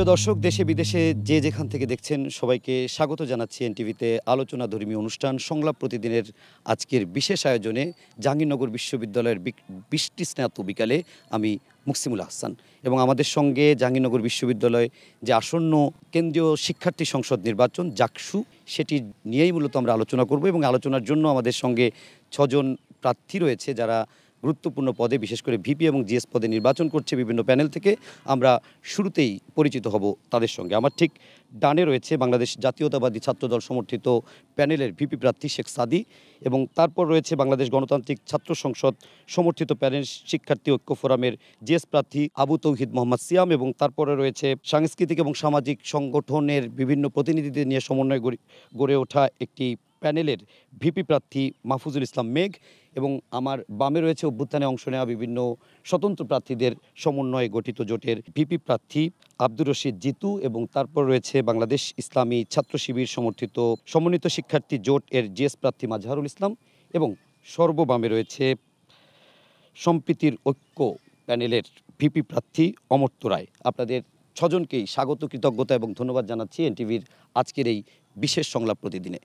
প্রিয় দর্শক, দেশে বিদেশে যে যেখান থেকে দেখছেন সবাইকে স্বাগত জানাচ্ছি এনটিভিতে আলোচনা ধর্মী অনুষ্ঠান সংলাপ প্রতিদিনের আজকের বিশেষ আয়োজনে জাহাঙ্গীরনগর বিশ্ববিদ্যালয়ের বৃষ্টি স্নাত বিকালে আমি মুকসিমুল আহসান এবং আমাদের সঙ্গে জাহাঙ্গীরনগর বিশ্ববিদ্যালয় যে আসন্ন কেন্দ্রীয় শিক্ষার্থী সংসদ নির্বাচন জাকসু সেটি নিয়েই মূলত আমরা আলোচনা করব এবং আলোচনার জন্য আমাদের সঙ্গে 6 জন প্রার্থী রয়েছে যারা গুরুত্বপূর্ণ পদে বিশেষ করে ভিপি এবং জিএস পদে নির্বাচন করছে বিভিন্ন প্যানেল থেকে। আমরা শুরুতেই পরিচিত হব তাদের সঙ্গে। আমার ঠিক ডানে রয়েছে বাংলাদেশ জাতীয়তাবাদী ছাত্রদল সমর্থিত প্যানেলের ভিপি প্রার্থী শেখ সাদি এবং তারপর রয়েছে বাংলাদেশ গণতান্ত্রিক ছাত্র সংসদ সমর্থিত প্যানেল শিক্ষার্থী ঐক্য ফোরামের জিএস প্রার্থী আবু তৌহিদ মোহাম্মদ সিয়াম এবং তারপরে রয়েছে সাংস্কৃতিক এবং সামাজিক সংগঠনের বিভিন্ন প্রতিনিধিদের নিয়ে সমন্বয় গড়ে ওঠা একটি প্যানেলের ভিপি প্রার্থী মাহফুজুল ইসলাম মেঘ এবং আমার বামে রয়েছে অভ্যুত্থানে অংশ নেওয়া বিভিন্ন স্বতন্ত্র প্রার্থীদের সমন্বয়ে গঠিত জোটের ভিপি প্রার্থী আব্দুর রশিদ জিতু এবং তারপর রয়েছে বাংলাদেশ ইসলামী ছাত্র শিবির সমর্থিত সমন্বিত শিক্ষার্থী জোট এর জিএস প্রার্থী মাজহারুল ইসলাম এবং সর্ববামে রয়েছে সম্প্রীতির ঐক্য প্যানেলের ভিপি প্রার্থী অমর্ত্য রায়। আপনাদের 6 জনকেই স্বাগত, কৃতজ্ঞতা এবং ধন্যবাদ জানাচ্ছি এনটিভির আজকের এই বিশেষ সংলাপ প্রতিদিনে।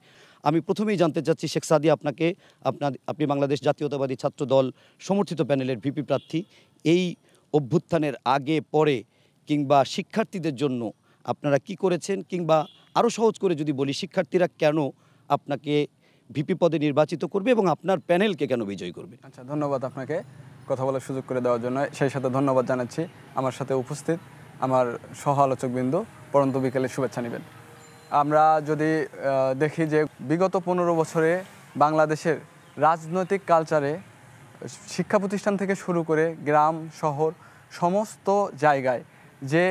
আমি প্রথমেই জানতে চাচ্ছি শেখ সাদি, আপনি বাংলাদেশ জাতীয়তাবাদী ছাত্র দল সমর্থিত প্যানেলের ভিপি প্রার্থী। এই অভ্যুত্থানের আগে পরে কিংবা শিক্ষার্থীদের জন্য আপনারা কি করেছেন, কিংবা আরও সহজ করে যদি বলি শিক্ষার্থীরা কেন আপনাকে ভিপি পদে নির্বাচিত করবে এবং আপনার প্যানেলকে কেন বিজয়ী করবে? আচ্ছা, ধন্যবাদ আপনাকে কথা বলার সুযোগ করে দেওয়ার জন্য। সেই সাথে ধন্যবাদ জানাচ্ছি আমার সাথে উপস্থিত আমার সহ আলোচকবৃন্দ। পরন্ত বিকেলের শুভেচ্ছা নেবেন। আমরা যদি দেখি যে বিগত 15 বছরে বাংলাদেশের রাজনৈতিক কালচারে শিক্ষা প্রতিষ্ঠান থেকে শুরু করে গ্রাম শহর সমস্ত জায়গায় যে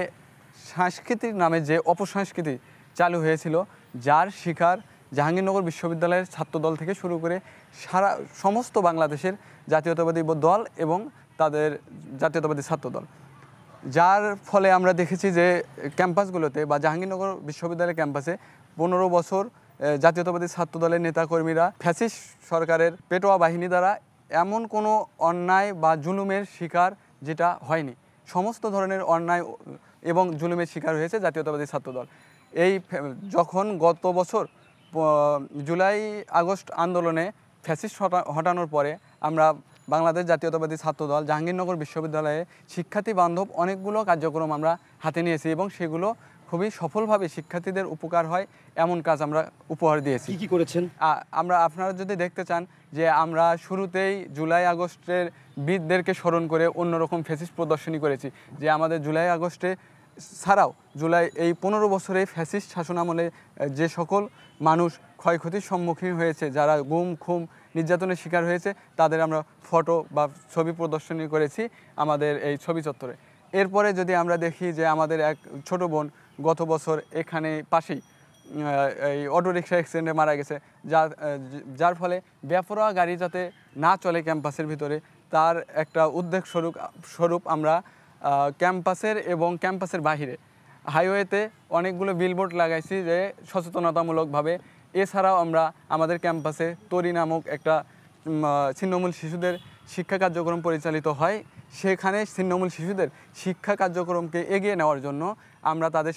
সাংস্কৃতিক নামে যে অপসংস্কৃতি চালু হয়েছিল, যার শিকার জাহাঙ্গীরনগর বিশ্ববিদ্যালয়ের ছাত্রদল থেকে শুরু করে সমস্ত বাংলাদেশের জাতীয়তাবাদী দল এবং তাদের জাতীয়তাবাদী ছাত্রদল, যার ফলে আমরা দেখেছি যে ক্যাম্পাসগুলোতে বা জাহাঙ্গীরনগর বিশ্ববিদ্যালয়ের ক্যাম্পাসে 15 বছর জাতীয়তাবাদী ছাত্রদলের নেতাকর্মীরা ফ্যাসিস্ট সরকারের পেটোয়া বাহিনী দ্বারা এমন কোনো অন্যায় বা জুলুমের শিকার যেটা হয়নি। সমস্ত ধরনের অন্যায় এবং জুলুমের শিকার হয়েছে জাতীয়তাবাদী ছাত্রদল। এই যখন গত বছর জুলাই আগস্ট আন্দোলনে ফ্যাসিস্ট হটানোর পরে আমরা বাংলাদেশ জাতীয়তাবাদী ছাত্রদল জাহাঙ্গীরনগর বিশ্ববিদ্যালয়ে শিক্ষার্থী বান্ধব অনেকগুলো কার্যক্রম আমরা হাতে নিয়েছি এবং সেগুলো খুবই সফলভাবে শিক্ষার্থীদের উপকার হয় এমন কাজ আমরা উপহার দিয়েছি। কি করেছেন? আপনারা যদি দেখতে চান যে আমরা শুরুতেই জুলাই আগস্টের বীরদেরকে স্মরণ করে অন্যরকম ফ্যাসিস্ট প্রদর্শনী করেছি। যে আমাদের জুলাই আগস্টে ছাড়াও এই 15 বছরে ফ্যাসিস্ট শাসনামলে যে সকল মানুষ ক্ষয়ক্ষতির সম্মুখীন হয়েছে, যারা গুম খুম নির্যাতনের শিকার হয়েছে, তাদের আমরা ফটো বা ছবি প্রদর্শনী করেছি আমাদের এই ছবি চত্বরে। এরপরে যদি আমরা দেখি যে আমাদের এক ছোট বোন গত বছর এখানে পাশেই এই অটোরিকশা অ্যাক্সিডেন্টে মারা গেছে, যার ফলে বেপরোয়া গাড়ি যাতে না চলে ক্যাম্পাসের ভিতরে, তার একটা উদ্যোগ স্বরূপ আমরা ক্যাম্পাসের এবং ক্যাম্পাসের বাহিরে হাইওয়েতে অনেকগুলো বিলবোর্ড লাগাইছি যে সচেতনতামূলকভাবে। এছাড়াও আমরা আমাদের ক্যাম্পাসে তরি নামক একটা ছিন্নমূল শিশুদের শিক্ষা কার্যক্রম পরিচালিত হয়। সেখানে ছিন্নমূল শিশুদের শিক্ষা কার্যক্রমকে এগিয়ে নেওয়ার জন্য আমরা তাদের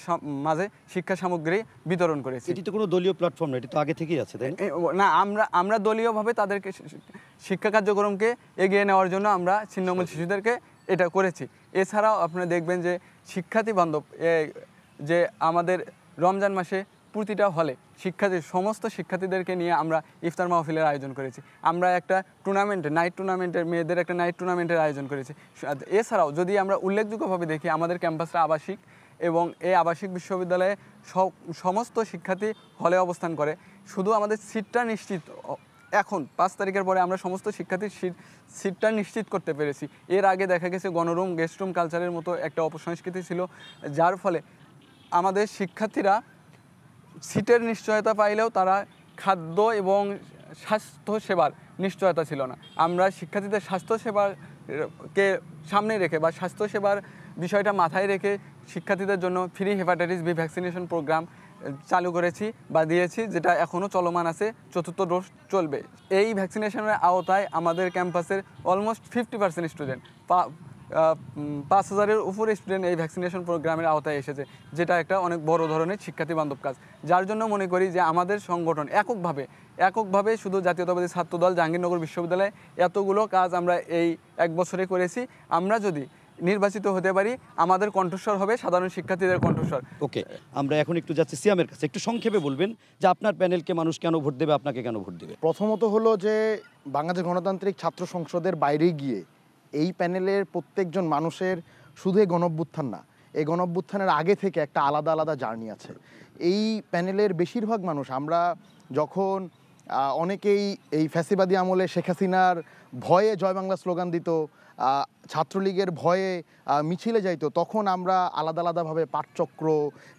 মাঝে শিক্ষা সামগ্রী বিতরণ করেছি। এটি তো কোনো দলীয় প্ল্যাটফর্ম না, এটি তো আগে থেকেই আছে, তাই না? আমরা দলীয়ভাবে তাদেরকে শিক্ষা কার্যক্রমকে এগিয়ে নেওয়ার জন্য আমরা ছিন্নমূল শিশুদেরকে এটা করেছি। এছাড়াও আপনারা দেখবেন যে শিক্ষার্থী বান্ধব যে আমাদের রমজান মাসে প্রতিটা হলে সমস্ত শিক্ষার্থীদেরকে নিয়ে আমরা ইফতার মাহফিলের আয়োজন করেছি। আমরা একটা মেয়েদের একটা নাইট টুর্নামেন্টের আয়োজন করেছি। এছাড়াও যদি আমরা উল্লেখযোগ্যভাবে দেখি, আমাদের ক্যাম্পাসটা আবাসিক এবং এই আবাসিক বিশ্ববিদ্যালয়ে সমস্ত শিক্ষার্থী হলে অবস্থান করে। শুধু আমাদের সিটটা নিশ্চিত, এখন 5 তারিখের পরে আমরা সমস্ত শিক্ষার্থীর সিটটা নিশ্চিত করতে পেরেছি। এর আগে দেখা গেছে গণরুম গেস্টরুম কালচারের মতো একটা অপসংস্কৃতি ছিল, যার ফলে আমাদের শিক্ষার্থীরা সিটের নিশ্চয়তা পাইলেও তারা খাদ্য এবং স্বাস্থ্য সেবার নিশ্চয়তা ছিল না। আমরা শিক্ষার্থীদের স্বাস্থ্যসেবাকে সামনে রেখে বা স্বাস্থ্যসেবার বিষয়টা মাথায় রেখে শিক্ষার্থীদের জন্য free hepatitis B vaccination programme চালু করেছি বা দিয়েছি, যেটা এখনও চলমান আছে, 4র্থ ডোজ চলবে। এই ভ্যাকসিনেশনের আওতায় আমাদের ক্যাম্পাসের অলমোস্ট 50% স্টুডেন্ট 5,000-এর উপরে স্টুডেন্ট এই ভ্যাকসিনেশন প্রোগ্রামের আওতায় এসেছে, যেটা একটা অনেক বড় ধরনের শিক্ষার্থী বান্ধব কাজ। যার জন্য মনে করি যে আমাদের সংগঠন এককভাবে শুধু জাতীয়তাবাদী ছাত্রদল জাহাঙ্গীরনগর বিশ্ববিদ্যালয়ে এতগুলো কাজ আমরা এই 1 বছরে করেছি। আমরা যদি নির্বাচিত হতে পারি, আমাদের কণ্ঠস্বর হবে সাধারণ শিক্ষার্থীদের কণ্ঠস্বর। ওকে, আমরা এখন একটু যাচ্ছি সিয়ামের কাছে। একটু সংক্ষেপে বলবেন যে আপনার প্যানেলকে মানুষ কেন ভোট দেবে, আপনাকে কেন ভোট দেবে? প্রথমত হলো যে বাংলাদেশ গণতান্ত্রিক ছাত্র সংসদের বাইরে গিয়ে এই প্যানেলের প্রত্যেকজন মানুষের শুধু এই গণঅভ্যুত্থান না, এই গণঅভ্যুত্থানের আগে থেকে একটা আলাদা আলাদা জার্নি আছে। এই প্যানেলের বেশিরভাগ মানুষ, আমরা যখন অনেকেই এই ফ্যাসিবাদী আমলে শেখ হাসিনার ভয়ে জয় বাংলা স্লোগান দিত, ছাত্রলীগের ভয়ে মিছিলে যাইতো, তখন আমরা আলাদা আলাদাভাবে পাঠচক্র,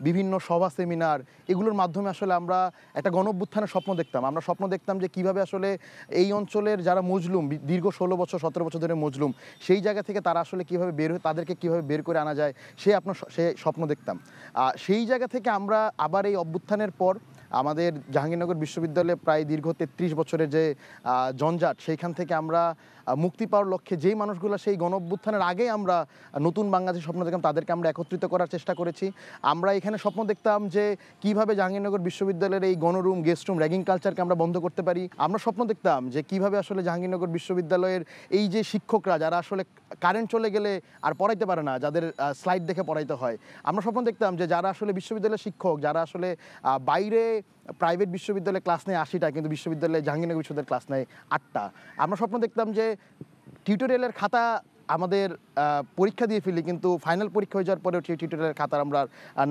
বিভিন্ন সভা সেমিনার, এগুলোর মাধ্যমে আসলে আমরা একটা গণঅভ্যুত্থানের স্বপ্ন দেখতাম। আমরা স্বপ্ন দেখতাম যে কিভাবে আসলে এই অঞ্চলের যারা মজলুম, দীর্ঘ 16 বছর 17 বছর ধরে মজলুম, সেই জায়গা থেকে তারা আসলে কীভাবে বের হয়ে, তাদেরকে কীভাবে বের করে আনা যায়, সে স্বপ্ন দেখতাম। সেই জায়গা থেকে আমরা আবার এই অভ্যুত্থানের পর আমাদের জাহাঙ্গীরনগর বিশ্ববিদ্যালয়ে প্রায় দীর্ঘ 33 বছরের যে জঞ্জাট, সেইখান থেকে আমরা মুক্তি পাওয়ার লক্ষ্যে যেই মানুষগুলো সেই গণঅভ্যুত্থানের আগে আমরা নতুন বাংলাদেশের স্বপ্ন দেখতাম, তাদেরকে আমরা একত্রিত করার চেষ্টা করেছি। আমরা এখানে স্বপ্ন দেখতাম যে কিভাবে জাহাঙ্গীরনগর বিশ্ববিদ্যালয়ের এই গণরুম, গেস্ট রুম, র্যাগিং কালচারকে আমরা বন্ধ করতে পারি। আমরা স্বপ্ন দেখতাম যে কিভাবে আসলে জাহাঙ্গীরনগর বিশ্ববিদ্যালয়ের এই যে শিক্ষকরা যারা আসলে কারেন্ট চলে গেলে আর পড়াইতে পারে না, যাদের স্লাইড দেখে পড়াইতে হয়, আমরা স্বপ্ন দেখতাম যে যারা আসলে বিশ্ববিদ্যালয়ের শিক্ষক, যারা আসলে বাইরে প্রাইভেট বিশ্ববিদ্যালয়ে ক্লাস নেয় 80টা, কিন্তু বিশ্ববিদ্যালয়ে জাহাঙ্গীরনগর বিশ্ববিদ্যালয়ে ক্লাস নেয় 8টা। আমরা স্বপ্ন দেখতাম যে টিউটোরিয়ালের খাতা আমাদের পরীক্ষা দিয়ে ফেলি, কিন্তু ফাইনাল পরীক্ষা হয়ে যাওয়ার পরেও সেই টিউটোরিয়ালের খাতার আমরা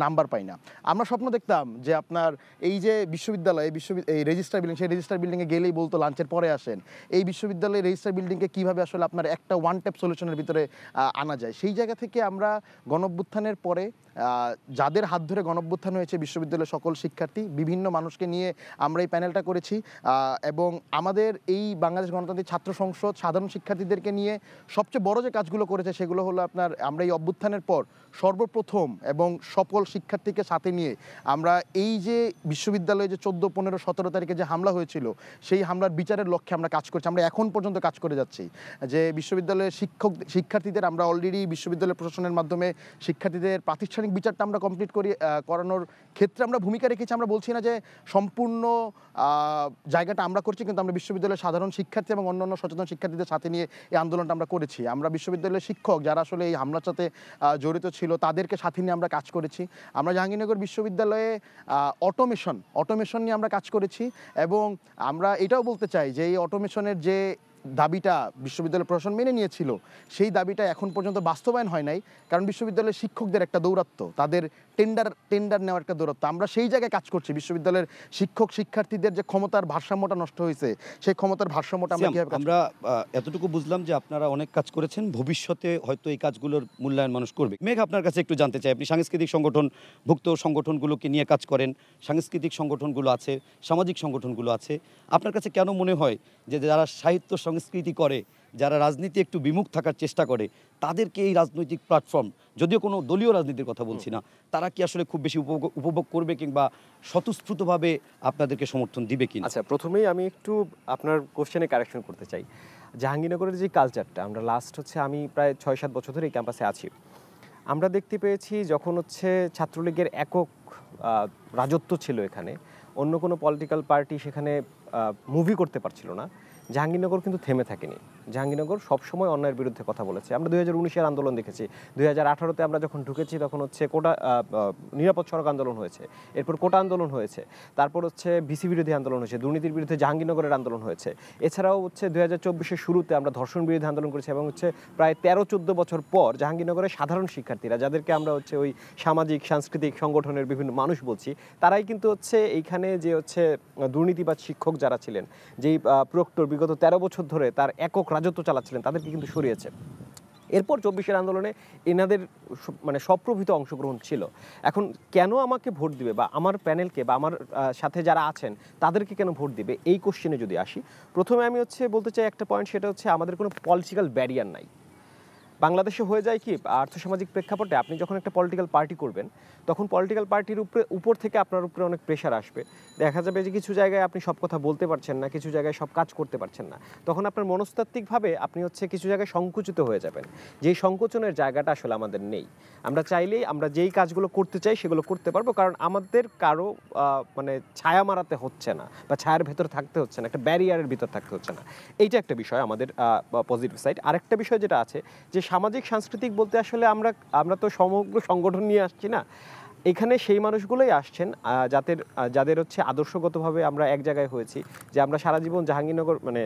নাম্বার পাই না। আমরা স্বপ্ন দেখতাম যে আপনার এই যে বিশ্ববিদ্যালয়, এই রেজিস্টার বিল্ডিং, সেই রেজিস্টার বিল্ডিংয়ে গেলেই বলতো লাঞ্চের পরে আসেন। এই বিশ্ববিদ্যালয়ের রেজিস্টার বিল্ডিংকে কীভাবে আসলে আপনার একটা ওয়ান ট্যাপ সলিউশনের ভিতরে আনা যায়। সেই জায়গা থেকে আমরা গণঅভ্যুত্থানের পরে যাদের হাত ধরে গণঅভ্যুত্থান হয়েছে, বিশ্ববিদ্যালয়ের সকল শিক্ষার্থী, বিভিন্ন মানুষকে নিয়ে আমরা এই প্যানেলটা করেছি। এবং আমাদের এই বাংলাদেশ গণতান্ত্রিক ছাত্র সংসদ সাধারণ শিক্ষার্থীদেরকে নিয়ে সবচেয়ে বড় যে কাজগুলো করেছে সেগুলো হলো আপনার, আমরা এই অভ্যুত্থানের পর সর্বপ্রথম এবং সকল শিক্ষার্থীকে সাথে নিয়ে আমরা এই যে বিশ্ববিদ্যালয়ে যে 14, 15, 17 তারিখে যে হামলা হয়েছিল, সেই হামলার বিচারের লক্ষ্যে আমরা কাজ করছি। আমরা এখন পর্যন্ত কাজ করে যাচ্ছি যে বিশ্ববিদ্যালয়ের শিক্ষার্থীদের আমরা অলরেডি বিশ্ববিদ্যালয় প্রশাসনের মাধ্যমে শিক্ষার্থীদের প্রাতিষ্ঠানিক বিচারটা আমরা কমপ্লিট করানোর ক্ষেত্রে আমরা ভূমিকা রেখেছি। আমরা বলছি না যে সম্পূর্ণ জায়গাটা আমরা করছি, কিন্তু আমরা বিশ্ববিদ্যালয়ের সাধারণ শিক্ষার্থী এবং অন্যান্য সচেতন শিক্ষার্থীদের সাথে নিয়ে এই আন্দোলনটা আমরা করেছি। আমরা বিশ্ববিদ্যালয়ের শিক্ষক যারা আসলে এই হামলার সাথে জড়িত ছিল, তাদেরকে সাথে নিয়ে আমরা কাজ করেছি। আমরা জাহাঙ্গীরনগর বিশ্ববিদ্যালয়ে অটোমেশন নিয়ে আমরা কাজ করেছি। এবং আমরা এটাও বলতে চাই যে এই অটোমেশনের যে দাবিটা বিশ্ববিদ্যালয় প্রশাসন মেনে নিয়েছিল, সেই দাবিটা এখন পর্যন্ত বাস্তবায়ন হয় নাই, কারণ বিশ্ববিদ্যালয়ের শিক্ষকদের একটা দৌরাত্ম্য, তাদের টেন্ডার নেওয়ার একটা দৌরাত্ম্য। আমরা সেই জায়গায় কাজ করছি। বিশ্ববিদ্যালয়ের শিক্ষক শিক্ষার্থীদের যে ক্ষমতার ভারসাম্যটা নষ্ট হয়েছে, সেই ক্ষমতার ভারসাম্যটা আমরা এতটুকু বুঝলাম যে আপনারা অনেক কাজ করেছেন, ভবিষ্যতে হয়তো এই কাজগুলোর মূল্যায়ন মানুষ করবে। মেঘ, আপনার কাছে একটু জানতে চাই, আপনি সাংস্কৃতিক ভুক্ত সংগঠনগুলোকে নিয়ে কাজ করেন, সাংস্কৃতিক সংগঠনগুলো আছে, সামাজিক সংগঠনগুলো আছে, আপনার কাছে কেন মনে হয় যে যারা সাহিত্য সংস্কৃতি করে, যারা রাজনীতি একটু বিমুখ থাকার চেষ্টা করে, তাদেরকে এই রাজনৈতিক প্ল্যাটফর্ম, যদিও কোনো দলীয় রাজনীতির কথা বলছি না, তারা কি আসলে খুব বেশি উপভোগ করবে কিংবা স্বতঃস্ফূর্তভাবে আপনাদেরকে সমর্থন দিবে কিনা? আচ্ছা, প্রথমেই আমি একটু আপনার কোশ্চেনে কারেকশন করতে চাই। জাহাঙ্গীরনগরের যে কালচারটা, আমরা আমি প্রায় 6-7 বছর ধরে এই ক্যাম্পাসে আছি। আমরা দেখতে পেয়েছি যখন ছাত্রলীগের একক রাজত্ব ছিল এখানে, অন্য কোনো পলিটিক্যাল পার্টি সেখানে মুভি করতে পারছিল না, জাহাঙ্গীরনগর কিন্তু থেমে থাকেনি। জাহাঙ্গীরনগর সবসময় অন্যায়ের বিরুদ্ধে কথা বলেছে। আমরা 2019-এর আন্দোলন দেখেছি, 2018-তে আমরা যখন ঢুকেছি তখন কোটা নিরাপদ সড়ক আন্দোলন হয়েছে, এরপর কোটা আন্দোলন হয়েছে, তারপর ভিসি বিরোধী আন্দোলন হয়েছে, দুর্নীতির বিরুদ্ধে জাহাঙ্গীরনগরের আন্দোলন হয়েছে। এছাড়াও 2024-এর শুরুতে আমরা ধর্ষণ বিরোধী আন্দোলন করেছি। এবং প্রায় 13-14 বছর পর জাহাঙ্গীরনগরের সাধারণ শিক্ষার্থীরা, যাদেরকে আমরা ওই সামাজিক সাংস্কৃতিক সংগঠনের বিভিন্ন মানুষ বলছি, তারাই কিন্তু এইখানে যে দুর্নীতিবাজ শিক্ষক যারা ছিলেন, যেই প্রক্টর বিগত 13 বছর ধরে তার একক রাজত্ব চালাচ্ছিলেন, তাদেরকে কিন্তু সরিয়েছে। এরপর 24-এর আন্দোলনে এনাদের সপ্রভৃত অংশগ্রহণ ছিল। এখন কেন আমাকে ভোট দিবে, বা আমার প্যানেলকে বা আমার সাথে যারা আছেন তাদেরকে কেন ভোট দিবে, এই কোশ্চেনে যদি আসি, প্রথমে আমি বলতে চাই একটা পয়েন্ট, সেটা আমাদের কোনো পলিটিক্যাল ব্যারিয়ার নাই। বাংলাদেশে হয়ে যায় কি আর্থসামাজিক প্রেক্ষাপটে আপনি যখন একটা পলিটিক্যাল পার্টি করবেন তখন পলিটিক্যাল পার্টির উপর থেকে আপনার উপরে অনেক প্রেশার আসবে। দেখা যাবে যে কিছু জায়গায় আপনি সব কথা বলতে পারছেন না, কিছু জায়গায় সব কাজ করতে পারছেন না। তখন আপনার মনস্তাত্ত্বিকভাবে আপনি হচ্ছে কিছু জায়গায় সংকুচিত হয়ে যাবেন, যেই সংকোচনের জায়গাটা আসলে আমাদের নেই। আমরা চাইলেই আমরা যেই কাজগুলো করতে চাই সেগুলো করতে পারবো, কারণ আমাদের কারো মানে ছায়া মারাতে হচ্ছে না বা ছায়ার ভেতর থাকতে হচ্ছে না, একটা ব্যারিয়ারের ভিতর থাকতে হচ্ছে না। এইটা একটা বিষয় আমাদের পজিটিভ সাইড। আরেকটা বিষয় যেটা আছে যে সামাজিক সাংস্কৃতিক বলতে আসলে আমরা তো সমগ্র সংগঠন নিয়ে আসছি না, এখানে সেই মানুষগুলোই আসছেন যাদের হচ্ছে আদর্শগতভাবে আমরা এক জায়গায় হয়েছি, যে আমরা সারা জীবন জাহাঙ্গীরনগর মানে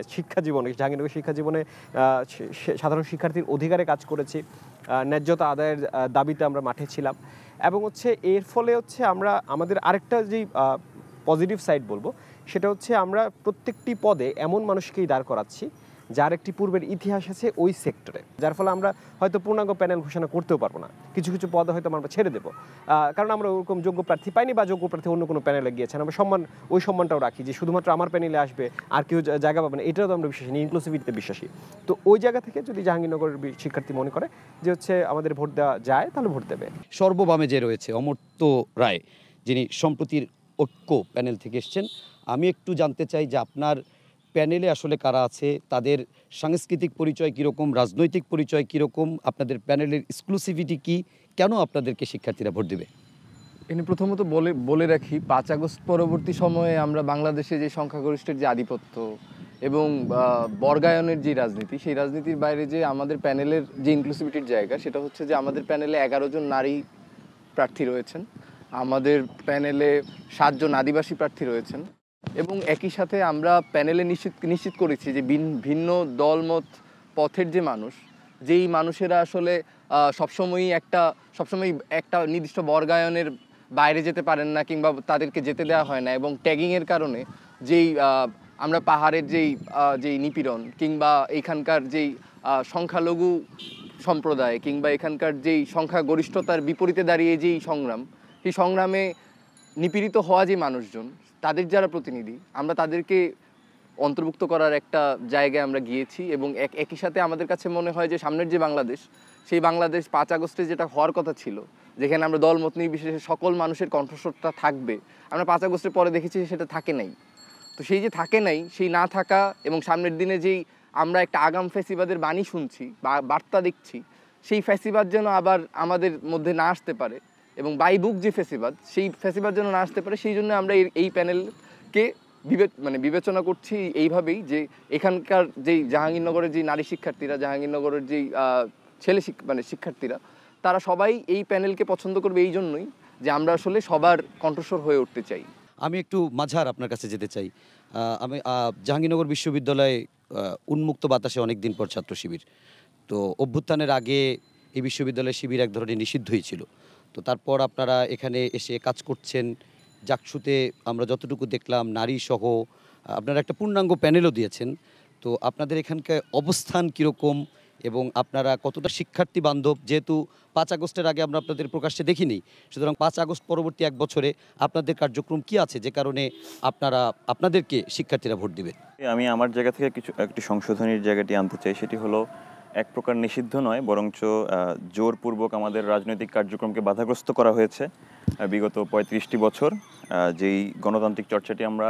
জাহাঙ্গীরনগর শিক্ষা জীবনে সাধারণ শিক্ষার্থীর অধিকারে কাজ করেছি, ন্যায্যতা আদায়ের দাবিতে আমরা মাঠে ছিলাম। এবং হচ্ছে এর ফলে হচ্ছে আমরা আমাদের আরেকটা যেই পজিটিভ সাইড বলবো সেটা হচ্ছে আমরা প্রত্যেকটি পদে এমন মানুষকেই দাঁড় করাচ্ছি যার একটি পূর্বের ইতিহাস আছে ওই সেক্টরে, যার ফলে আমরা হয়তো পূর্ণাঙ্গ প্যানেল ঘোষণা করতেও পারবো না, কিছু কিছু পদে হয়তো আমরা ছেড়ে দেবো, কারণ আমরা ওরকম যোগ্য প্রার্থী পাইনি বা যোগ্য প্রার্থী অন্য কোনো প্যানেলে গিয়েছেন। আমরা ওই সম্মানটাও রাখি যে শুধুমাত্র আমার প্যানেলে আসবে আর কেউ জায়গা পাবে না, এটাও তো আমরা বিশ্বাসী, ইনক্লুসিভিটিতে বিশ্বাসী। তো ওই জায়গা থেকে যদি জাহাঙ্গীরনগরের শিক্ষার্থী মনে করে যে হচ্ছে আমাদের ভোট দেওয়া যায়, তাহলে ভোট দেবে। সর্ববামে যে রয়েছে অমর্ত্য রায়, যিনি সম্প্রতির ঐক্য প্যানেল থেকে এসছেন, আমি একটু জানতে চাই যে আপনার প্যানেলে আসলে কারা আছে, তাদের সাংস্কৃতিক পরিচয় কীরকম, রাজনৈতিক পরিচয় কীরকম, আপনাদের প্যানেলের এক্সক্লুসিভিটি কী, কেন আপনাদেরকে শিক্ষার্থীরা ভোট দেবে? এখানে প্রথমত বলে রাখি 5 আগস্ট পরবর্তী সময়ে আমরা বাংলাদেশে যে সংখ্যাগরিষ্ঠের যে আধিপত্য এবং বর্গায়নের যে রাজনীতি, সেই রাজনীতির বাইরে যে আমাদের প্যানেলের যে ইনক্লুসিভিটির জায়গা, সেটা হচ্ছে যে আমাদের প্যানেলে 11 জন নারী প্রার্থী রয়েছেন, আমাদের প্যানেলে 7 জন আদিবাসী প্রার্থী রয়েছেন, এবং একই সাথে আমরা প্যানেলে নিশ্চিত করেছি যে ভিন্ন দলমত পথের যে মানুষ, যেই মানুষেরা আসলে সবসময়ই একটা নির্দিষ্ট বর্গায়নের বাইরে যেতে পারেন না কিংবা তাদেরকে যেতে দেওয়া হয় না, এবং ট্যাগিংয়ের কারণে যেই আমরা পাহাড়ের যেই নিপীড়ন কিংবা এখানকার যেই সংখ্যালঘু সম্প্রদায় কিংবা এখানকার যেই সংখ্যাগরিষ্ঠতার বিপরীতে দাঁড়িয়ে যেই সংগ্রাম, সেই সংগ্রামে নিপীড়িত হওয়া যে মানুষজন, তাদের যারা প্রতিনিধি, আমরা তাদেরকে অন্তর্ভুক্ত করার একটা জায়গায় আমরা গিয়েছি। এবং একই সাথে আমাদের কাছে মনে হয় যে সামনের যে বাংলাদেশ, সেই বাংলাদেশ 5 আগস্টে যেটা হওয়ার কথা ছিল, যেখানে আমরা দলমত নির্বিশেষে সকল মানুষের কণ্ঠস্বরটা থাকবে, আমরা 5 আগস্টের পরে দেখেছি সেটা থাকে নাই। তো সেই যে থাকে নাই, সেই না থাকা এবং সামনের দিনে যেই আমরা একটা আগাম ফ্যাসিবাদের বাণী শুনছি বা বার্তা দেখছি, সেই ফ্যাসিবাদ যেন আবার আমাদের মধ্যে না আসতে পারে এবং বাই বুক যে ফ্যাসিবাদ, সেই ফ্যাসিবাদ যেন না আসতে পারে, সেই জন্য আমরা এই প্যানেলকে বিবেচনা করছি এইভাবেই যে এখানকার যেই জাহাঙ্গীরনগরের যে নারী শিক্ষার্থীরা, জাহাঙ্গীরনগরের যেই শিক্ষার্থীরা, তারা সবাই এই প্যানেলকে পছন্দ করবে এই জন্যই যে আমরা আসলে সবার কণ্ঠস্বর হয়ে উঠতে চাই। আমি একটু মাঝার আপনার কাছে যেতে চাই। আমি জাহাঙ্গীরনগর বিশ্ববিদ্যালয়ে উন্মুক্ত বাতাসে অনেক দিন পর ছাত্র শিবির, তো অভ্যুত্থানের আগে এই বিশ্ববিদ্যালয়ের শিবির এক ধরনের নিষিদ্ধই ছিল। তো তারপর আপনারা এখানে এসে কাজ করছেন, জাকসুতে আমরা যতটুকু দেখলাম নারী সহ আপনারা একটা পূর্ণাঙ্গ প্যানেলও দিয়েছেন। তো আপনাদের এখানকার অবস্থান কীরকম এবং আপনারা কতটা শিক্ষার্থী বান্ধব? যেহেতু 5 আগস্টের আগে আমরা আপনাদের প্রকাশ্যে দেখিনি, সুতরাং 5 আগস্ট পরবর্তী 1 বছরে আপনাদের কার্যক্রম কি আছে যে কারণে আপনাদেরকে শিক্ষার্থীরা ভোট দিবে? আমি আমার জায়গা থেকে একটি সংশোধনীর জায়গাটি আনতে চাই। সেটি হলো এক প্রকার নিষিদ্ধ নয়, বরঞ্চ জোরপূর্বক আমাদের রাজনৈতিক কার্যক্রমকে বাধাগ্রস্ত করা হয়েছে। বিগত 35টি বছর যেই গণতান্ত্রিক চর্চাটি আমরা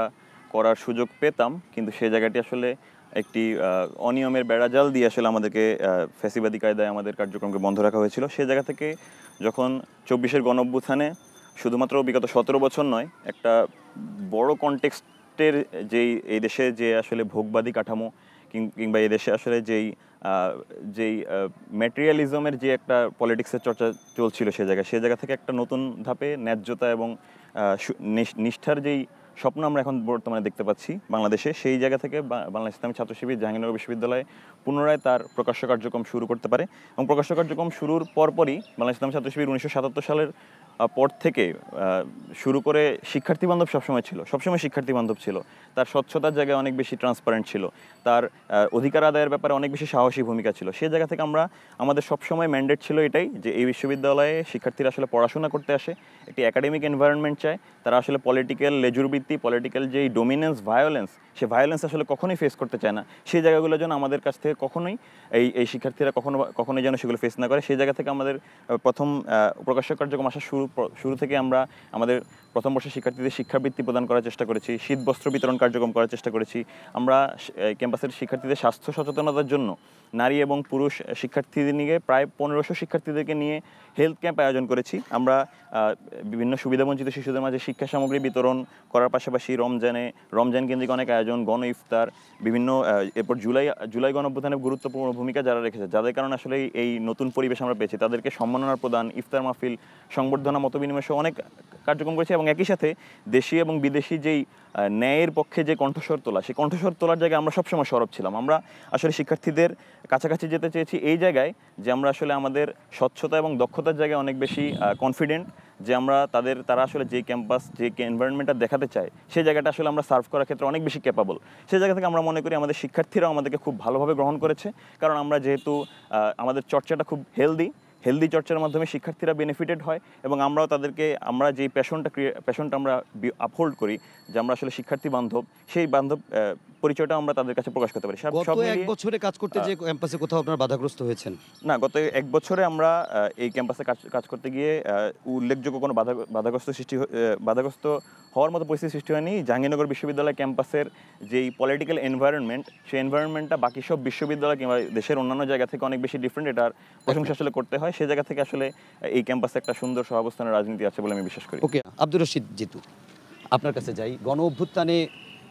করার সুযোগ পেতাম, কিন্তু সেই জায়গাটি আসলে একটি অনিয়মের বেড়াজাল দিয়ে আসলে আমাদেরকে ফ্যাসিবাদী কায়দায় আমাদের কার্যক্রমকে বন্ধ রাখা হয়েছিল। সেই জায়গা থেকে যখন 24-এর গণঅভ্যুত্থানে শুধুমাত্র বিগত 17 বছর নয়, একটা বড় কনটেক্সটের এই দেশে যে আসলে ভোগবাদী কাঠামো কিংবা এই দেশে আসলে যেই ম্যাটেরিয়ালিজমের যে একটা পলিটিক্সের চর্চা চলছিল, সে জায়গা থেকে একটা নতুন ধাপে ন্যায্যতা এবং নিষ্ঠার যেই স্বপ্ন আমরা এখন বর্তমানে দেখতে পাচ্ছি বাংলাদেশে, সেই জায়গা থেকে বাংলাদেশ ইসলামী ছাত্র শিবির জাহাঙ্গীরনগর বিশ্ববিদ্যালয়ে পুনরায় তার প্রকাশ্য কার্যক্রম শুরু করতে পারে। এবং প্রকাশ্য কার্যক্রম শুরুর পরপরই বাংলাদেশ ইসলামী ছাত্র শিবির 1977 সালের পর থেকে শুরু করে শিক্ষার্থী বান্ধব সবসময় শিক্ষার্থী বান্ধব ছিল। তার স্বচ্ছতার জায়গায় অনেক বেশি ট্রান্সপারেন্ট ছিল, তার অধিকার আদায়ের ব্যাপারে অনেক বেশি সাহসী ভূমিকা ছিল। সেই জায়গা থেকে আমাদের সবসময় ম্যান্ডেট ছিল এটাই, যে এই বিশ্ববিদ্যালয়ে শিক্ষার্থীরা আসলে পড়াশোনা করতে আসে, একটি একাডেমিক এনভায়রনমেন্ট চায়, তারা আসলে পলিটিক্যাল লেজুরবৃত্তি, পলিটিক্যাল যেই ডোমিনেন্স, ভায়োলেন্স, সেই ভায়োলেন্স আসলে কখনোই ফেস করতে চায় না। সেই জায়গাগুলো যেন আমাদের কাছ থেকে কখনোই এই শিক্ষার্থীরা কখনোই যেন সেগুলো ফেস না করে। সেই জায়গা থেকে আমাদের প্রথম প্রকাশক কার্যক্রম আসার শুরু থেকে আমরা আমাদের প্রথম বর্ষের শিক্ষার্থীদের শিক্ষাবৃত্তি প্রদান করার চেষ্টা করেছি, শীত বস্ত্র বিতরণ কার্যক্রম করার চেষ্টা করেছি। আমরা ক্যাম্পাসের শিক্ষার্থীদের স্বাস্থ্য সচেতনতার জন্য নারী এবং পুরুষ শিক্ষার্থীদের নিয়ে প্রায় 1500 শিক্ষার্থীদেরকে নিয়ে হেলথ ক্যাম্প আয়োজন করেছি। আমরা বিভিন্ন সুবিধাবঞ্চিত শিশুদের মাঝে শিক্ষা সামগ্রী বিতরণ করার পাশাপাশি রমজান কেন্দ্রিক অনেক আয়োজন, গণ ইফতার, বিভিন্ন এরপর জুলাই গণঅভ্যুত্থানে গুরুত্বপূর্ণ ভূমিকা যারা রেখেছে, যাদের কারণে আসলে এই নতুন পরিবেশ আমরা পেয়েছি, তাদেরকে সম্মাননা প্রদান, ইফতার মাহফিল, সংবর্ধনা, মতবিনিময় সহ অনেক কার্যক্রম করেছি। এবং একই সাথে দেশি এবং বিদেশি যেই ন্যায়ের পক্ষে যে কণ্ঠস্বর তোলা, সেই কণ্ঠস্বর তোলার জায়গায় আমরা সবসময় সরব ছিলাম। আমরা আসলে শিক্ষার্থীদের কাছাকাছি যেতে চেয়েছি এই জায়গায় যে আমরা আসলে আমাদের স্বচ্ছতা এবং দক্ষতার জায়গায় অনেক বেশি কনফিডেন্ট, যে তারা আসলে যে ক্যাম্পাস, যে এনভায়রনমেন্টটা দেখাতে চায়, সেই জায়গাটা আসলে আমরা সার্ভ করার ক্ষেত্রে অনেক বেশি ক্যাপাবল। সেই জায়গা থেকে আমরা মনে করি আমাদের শিক্ষার্থীরাও আমাদেরকে খুব ভালোভাবে গ্রহণ করেছে, কারণ আমরা যেহেতু আমাদের চর্চাটা খুব হেলদি চর্চার মাধ্যমে শিক্ষার্থীরা বেনিফিটেড হয়, এবং আমরা যে প্যাশনটা আমরা আপহোল্ড করি, যে আমরা আসলে শিক্ষার্থী বান্ধব, সেই বান্ধব পরিচয়টা আমরা তাদের কাছে প্রকাশ করতে পারি। গত এক বছরে কাজ করতে যে ক্যাম্পাসে কোথাও আপনারা বাধাগ্রস্ত হয়েছেন? না, গত এক বছরে আমরা এই ক্যাম্পাসে কাজ করতে গিয়ে উল্লেখযোগ্য কোনো বাধাগ্রস্ত হওয়ার মতো পরিস্থিতি সৃষ্টি হয়নি। জাহাঙ্গীরনগর বিশ্ববিদ্যালয় ক্যাম্পাসের যেই পলিটিক্যাল এনভায়রনমেন্ট, সেই এনভায়রনমেন্টটা বাকি সব বিশ্ববিদ্যালয় কিংবা দেশের অন্যান্য জায়গা থেকে অনেক বেশি ডিফারেন্ট, এটার প্রশংসা আসলে করতে হয়। সেই জায়গা থেকে আসলে এই ক্যাম্পাসে একটা সুন্দর সহাবস্থানের রাজনীতি আছে বলে আমি বিশ্বাস করি। ওকে, আব্দুর রশিদ জিতু, আপনার কাছে যাই। গণ অভ্যুত্থানে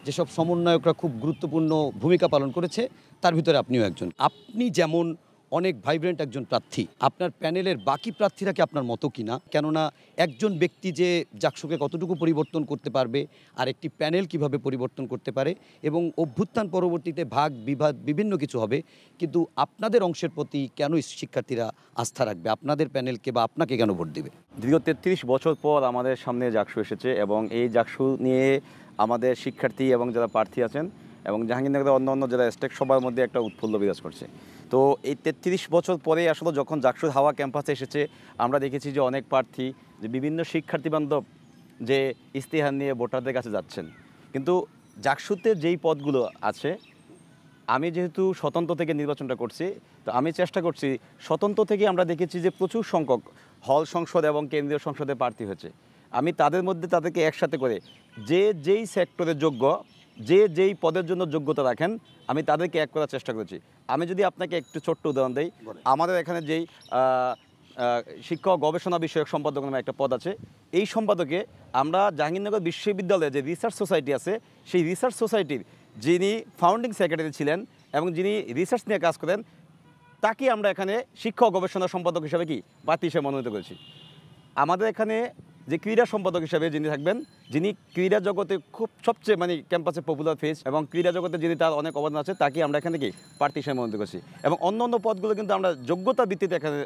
যেসব সমন্বয়করা খুব গুরুত্বপূর্ণ ভূমিকা পালন করেছে, তার ভিতরে আপনিও একজন। আপনি যেমন অনেক ভাইব্রেন্ট একজন প্রার্থী, আপনার প্যানেলের বাকি প্রার্থীরা কি আপনার মতো কিনা? কেননা একজন ব্যক্তি যে জাকসুকে কতটুকু পরিবর্তন করতে পারবে, আর একটি প্যানেল কিভাবে পরিবর্তন করতে পারে, এবং অভ্যুত্থান পরবর্তীতে ভাগ বিভাগ বিভিন্ন কিছু হবে, কিন্তু আপনাদের অংশের প্রতি কেন শিক্ষার্থীরা আস্থা রাখবে, আপনাদের প্যানেলকে বা আপনাকে কেন ভোট দেবে? দীর্ঘ 33 বছর পর আমাদের সামনে জাকসু এসেছে, এবং এই জাকসু নিয়ে আমাদের শিক্ষার্থী এবং যারা প্রার্থী আছেন এবং জাহাঙ্গীরনগরের অন্য যারা স্টেক সবার মধ্যে একটা উৎফুল্ল বিরাজ করছে। তো এই 33 বছর পরে আসলে যখন জাকসুর হাওয়া ক্যাম্পাসে এসেছে, আমরা দেখেছি যে অনেক প্রার্থী, যে বিভিন্ন শিক্ষার্থী বান্ধব যে ইস্তেহার নিয়ে ভোটারদের কাছে যাচ্ছেন, কিন্তু জাকসুতে যেই পদগুলো আছে, আমি যেহেতু স্বতন্ত্র থেকে নির্বাচনটা করছি, তো আমি চেষ্টা করছি স্বতন্ত্র থেকে। আমরা দেখেছি যে প্রচুর সংখ্যক হল সংসদ এবং কেন্দ্রীয় সংসদে প্রার্থী হয়েছে। আমি তাদেরকে একসাথে করে যেই সেক্টরে যোগ্য, যেই পদের জন্য যোগ্যতা রাখেন, আমি তাদেরকে এক করার চেষ্টা করেছি। আমি যদি আপনাকে একটু ছোট্ট উদাহরণ দিই, আমাদের এখানে যেই শিক্ষক গবেষণা বিষয়ক সম্পাদক নামে একটা পদ আছে, এই সম্পাদকে আমরা জাহাঙ্গীরনগর বিশ্ববিদ্যালয়ে যে রিসার্চ সোসাইটি আছে, সেই রিসার্চ সোসাইটির যিনি ফাউন্ডিং সেক্রেটারি ছিলেন এবং যিনি রিসার্চ নিয়ে কাজ করেন, তাকে আমরা এখানে শিক্ষক গবেষণা সম্পাদক হিসাবে প্রার্থী হিসেবে মনোনীত করেছি। আমাদের এখানে যে ক্রীড়া সম্পাদক হিসাবে যিনি থাকবেন, যিনি ক্রীড়া জগতে খুব সবচেয়ে ক্যাম্পাসে পপুলার ফেস, এবং ক্রীড়া জগতে যিনি তার অনেক অবদান আছে, তাকে আমরা এখানে প্রার্থী হিসেবে মনোনীত করছি। এবং অন্য পদগুলো কিন্তু আমরা যোগ্যতা ভিত্তিতে এখানে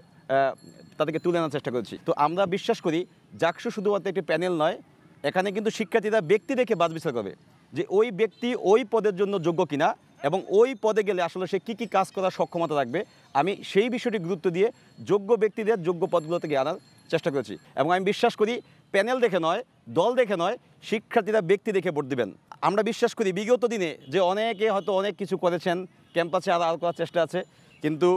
তাদেরকে তুলে আনার চেষ্টা করছি। তো আমরা বিশ্বাস করি জাকসু শুধুমাত্র একটি প্যানেল নয়, এখানে কিন্তু শিক্ষার্থীরা ব্যক্তি দেখে বাছ বিচার করবে যে ওই ব্যক্তি ওই পদের জন্য যোগ্য কিনা, এবং ওই পদে গেলে আসলে সে কী কাজ করার সক্ষমতা রাখবে। আমি সেই বিষয়টি গুরুত্ব দিয়ে যোগ্য ব্যক্তিদের যোগ্য পদগুলো থেকে আনার চেষ্টা করেছি, এবং আমি বিশ্বাস করি প্যানেল দেখে নয়, দল দেখে নয়, শিক্ষার্থীরা ব্যক্তি দেখে ভোট দিবেন। আমরা বিশ্বাস করি বিগত দিনে যে অনেকে হয়তো অনেক কিছু করেছেন, ক্যাম্পাসে আরও করার চেষ্টা আছে, কিন্তু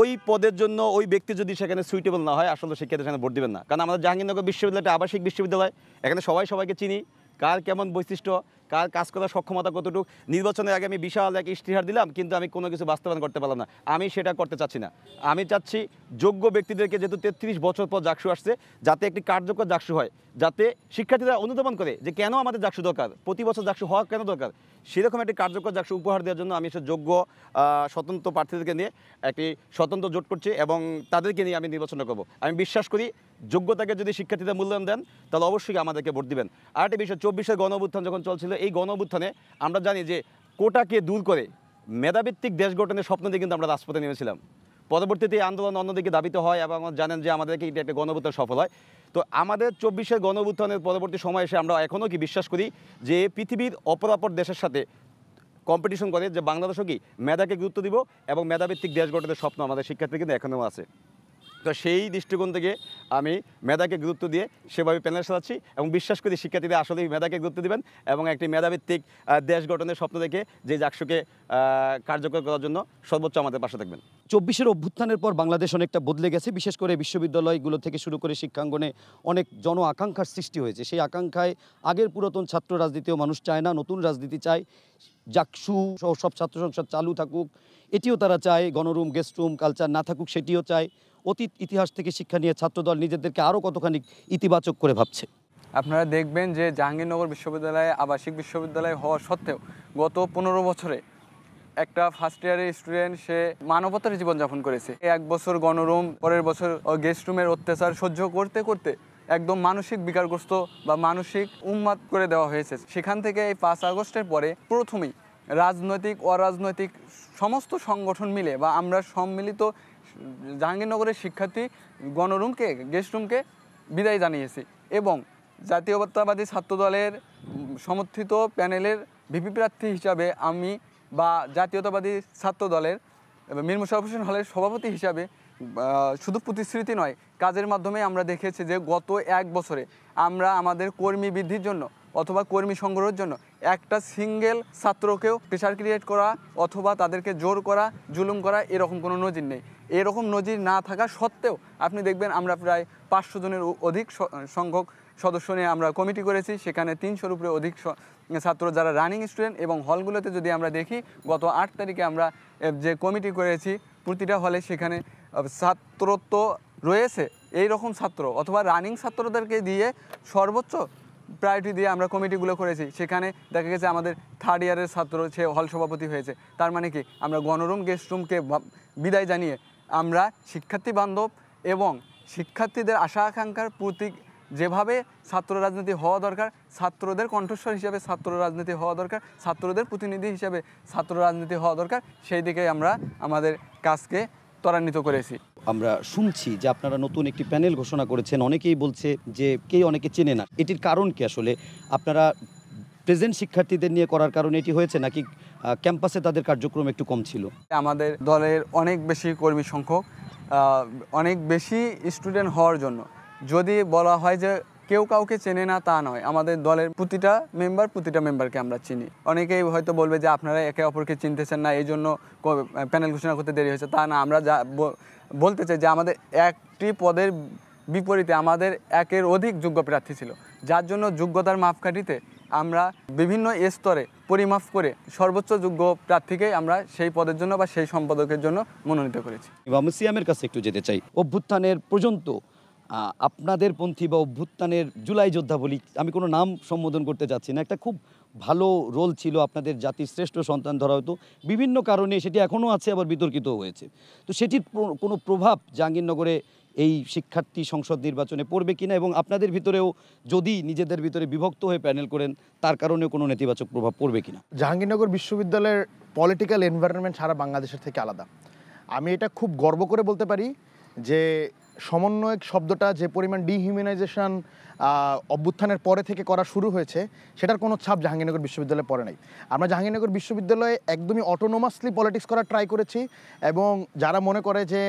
ওই পদের জন্য ওই ব্যক্তি যদি সেখানে সুইটেবল না হয়, আসলে শিক্ষার্থী সেখানে ভোট দিবেন না। কারণ আমাদের জাহাঙ্গীরনগর বিশ্ববিদ্যালয়টা আবাসিক বিশ্ববিদ্যালয়, এখানে সবাইকে চিনি, কার কেমন বৈশিষ্ট্য, কার কাজ করার সক্ষমতা কতটুকু। নির্বাচনের আগে আমি বিশাল এক ইশতেহার দিলাম, কিন্তু আমি কোনো কিছু বাস্তবায়ন করতে পারলাম না। আমি সেটা করতে চাচ্ছি না। আমি চাচ্ছি যোগ্য ব্যক্তিদেরকে, যেহেতু 33 বছর পর জাকসু আসছে, যাতে একটি কার্যকর জাকসু হয়, যাতে শিক্ষার্থীরা অনুধাবন করে যে কেন আমাদের জাকসু দরকার, প্রতি বছর জাকসু হওয়া কেন দরকার। সেরকম একটি কার্যকর জাকসু উপহার দেওয়ার জন্য আমি যোগ্য স্বতন্ত্র প্রার্থীদেরকে নিয়ে একটি স্বতন্ত্র জোট করছি, এবং তাদেরকে নিয়ে আমি নির্বাচনটা করব। আমি বিশ্বাস করি যোগ্যতাকে যদি শিক্ষার্থীরা মূল্যায়ন দেন, তাহলে অবশ্যই আমাদেরকে ভোট দিবেন। আর একটা বিষয়, 24-এর গণ অভ্যুত্থান যখন চলছিল, এই গণ অভ্যুত্থানে আমরা জানি যে কোটাকে দূর করে মেধাভিত্তিক দেশ গঠনের স্বপ্ন দিয়ে কিন্তু আমরা রাজপথে নেমেছিলাম। পরবর্তীতে এই আন্দোলন অন্যদিকে দাবিত হয়, এবং জানেন যে আমাদেরকে এটা একটা গণ অভ্যুত্থান সফল হয়। তো আমাদের 24-এর গণঅভ্যুত্থানের পরবর্তী সময়ে এসে আমরা এখনও কি বিশ্বাস করি যে পৃথিবীর অপরাপর দেশের সাথে কম্পিটিশন করে যে বাংলাদেশও কি মেধাকে গুরুত্ব দিব এবং মেধাভিত্তিক দেশ গঠনের স্বপ্ন আমাদের শিক্ষার্থী কিন্তু এখনও আছে। তো সেই দৃষ্টিকোণ থেকে আমি মেধাকে গুরুত্ব দিয়ে সেভাবে প্যানেল সাজাচ্ছি এবং বিশ্বাস করি শিক্ষার্থীরা আসলেই মেধাকে গুরুত্ব দিবেন এবং একটি মেধাভিত্তিক দেশ গঠনের স্বপ্ন দেখে যে জাকসুকে কার্যকর করার জন্য সর্বোচ্চ আমাদের পাশে থাকবেন। 24-এর অভ্যুত্থানের পর বাংলাদেশ অনেকটা বদলে গেছে, বিশেষ করে বিশ্ববিদ্যালয়গুলো থেকে শুরু করে শিক্ষাঙ্গনে অনেক জন আকাঙ্ক্ষার সৃষ্টি হয়েছে। সেই আকাঙ্ক্ষায় আগের পুরাতন ছাত্র রাজনীতিও মানুষ চায় না, নতুন রাজনীতি চায়। জাকসু সহ সব ছাত্র সংসদ চালু থাকুক এটিও তারা চায়, গণরুম গেস্ট রুম কালচার না থাকুক সেটিও চায়। অতীত ইতিহাস থেকে শিক্ষা নিয়ে ছাত্রদল নিজেদেরকে আরও কতখানি ইতিবাচক করে ভাবছে। আপনারা দেখবেন যে জাহাঙ্গীরনগর বিশ্ববিদ্যালয়ে আবাসিক বিশ্ববিদ্যালয় হওয়া সত্ত্বেও গত 15 বছরে একটা ফার্স্ট ইয়ারের স্টুডেন্ট সে মানবতার জীবনযাপন করেছে। 1 বছর গণরুম, পরের বছর গেস্ট রুমের অত্যাচার সহ্য করতে করতে একদম মানসিক বিকারগ্রস্ত বা মানসিক উন্মাদ করে দেওয়া হয়েছে। সেখান থেকে এই 5 আগস্টের পরে প্রথমেই রাজনৈতিক অরাজনৈতিক সমস্ত সংগঠন মিলে বা আমরা সম্মিলিত জাহাঙ্গীরনগরের শিক্ষার্থী গণরুমকে গেস্ট রুমকে বিদায় জানিয়েছি এবং জাতীয়তাবাদী ছাত্রদলের সমর্থিত প্যানেলের ভিপি প্রার্থী হিসাবে আমি বা জাতীয়তাবাদী ছাত্রদলের মীর মোশাররফ হোসেন হলের সভাপতি হিসাবে শুধু প্রতিশ্রুতি নয়, কাজের মাধ্যমে আমরা দেখেছি যে গত 1 বছরে আমরা আমাদের কর্মী বৃদ্ধির জন্য অথবা কর্মী সংগ্রহের জন্য একটা সিঙ্গেল ছাত্রকেও প্রেশার ক্রিয়েট করা অথবা তাদেরকে জোর করা, জুলুম করা এরকম কোনো নজির নেই। এরকম নজির না থাকা সত্ত্বেও আপনি দেখবেন আমরা প্রায় 500 জনের অধিক সংখ্যক সদস্য নিয়ে আমরা কমিটি করেছি। সেখানে 300-এর উপরে অধিক ছাত্র যারা রানিং স্টুডেন্ট এবং হলগুলোতে যদি আমরা দেখি গত 8 তারিখে আমরা যে কমিটি করেছি প্রতিটা হলে সেখানে ছাত্রত্ব রয়েছে এই রকম ছাত্র অথবা রানিং ছাত্রদেরকে দিয়ে সর্বোচ্চ প্রায়োরিটি দিয়ে আমরা কমিটিগুলো করেছি। সেখানে দেখা গেছে আমাদের 3rd ইয়ারের ছাত্র সে হল সভাপতি হয়েছে। তার মানে কি আমরা গণরুম গেস্ট রুমকে বিদায় জানিয়ে আমরা শিক্ষার্থী বান্ধব এবং শিক্ষার্থীদের আশা আকাঙ্ক্ষার প্রতীক যেভাবে ছাত্র রাজনীতি হওয়া দরকার, ছাত্রদের কণ্ঠস্বর হিসাবে ছাত্র রাজনীতি হওয়া দরকার, ছাত্রদের প্রতিনিধি হিসাবে ছাত্র রাজনীতি হওয়া দরকার, সেই দিকে আমরা আমাদের কাজকে ত্বরান্বিত করেছি। আমরা শুনছি যে আপনারা নতুন একটি প্যানেল ঘোষণা করেছেন, অনেকেই বলছে যে অনেকে চেনে না, এটির কারণ কি? আসলে আপনারা প্রেজেন্ট শিক্ষার্থীদের নিয়ে করার কারণে এটি হয়েছে নাকি ক্যাম্পাসে তাদের কার্যক্রম একটু কম ছিল? আমাদের দলের অনেক বেশি কর্মী সংখ্যক, অনেক বেশি স্টুডেন্ট হওয়ার জন্য যদি বলা হয় যে কেউ কাউকে চেনে না তা নয়, আমাদের দলের প্রতিটা মেম্বারকে আমরা চিনি। অনেকেই হয়তো বলবে যে আপনারা একে অপরকে চিনতেছেন না এই জন্য প্যানেল ঘোষণা করতে দেরি হয়েছে, তা না। আমরা যা বলতে চাই যে আমাদের একটি পদের বিপরীতে আমাদের 1-এর অধিক যোগ্য প্রার্থী ছিল, যার জন্য যোগ্যতার মাপকাঠিতে আমরা বিভিন্ন স্তরে পরিমাপ করে সর্বোচ্চ যোগ্য প্রার্থীকে আমরা সেই পদের জন্য বা সেই সম্পাদকের জন্য মনোনীত করেছি। আমি সিয়ামের কাছে একটু যেতে চাই। অভ্যুত্থানের পর্যন্ত আপনাদের পন্থী বা অভ্যুত্থানের জুলাই যোদ্ধা বলি, আমি কোনো নাম সম্বোধন করতে চাচ্ছি না, একটা খুব ভালো রোল ছিল, আপনাদের জাতির শ্রেষ্ঠ সন্তান ধরা হতো। বিভিন্ন কারণে সেটি এখনও আছে, আবার বিতর্কিত হয়েছে। তো সেটির কোনো প্রভাব জাহাঙ্গীরনগরে এই শিক্ষার্থী সংসদ নির্বাচনে পড়বে কিনা, এবং আপনাদের ভিতরেও যদি নিজেদের ভিতরে বিভক্ত হয়ে প্যানেল করেন তার কারণেও কোনো নেতিবাচক প্রভাব পড়বে কিনা? জাহাঙ্গীরনগর বিশ্ববিদ্যালয়ের পলিটিক্যাল এনভায়রনমেন্ট সারা বাংলাদেশের থেকে আলাদা। আমি এটা খুব গর্ব করে বলতে পারি যে সমন্বয়ক শব্দটা যে পরিমাণ ডিহিউম্যানাইজেশন অভ্যুত্থানের পরে থেকে করা শুরু হয়েছে সেটার কোনো ছাপ জাহাঙ্গীরনগর বিশ্ববিদ্যালয়ে পড়ে নাই। আমরা জাহাঙ্গীরনগর বিশ্ববিদ্যালয়ে একদমই অটোনোমাসলি পলিটিক্স করার ট্রাই করেছি, এবং যারা মনে করে যে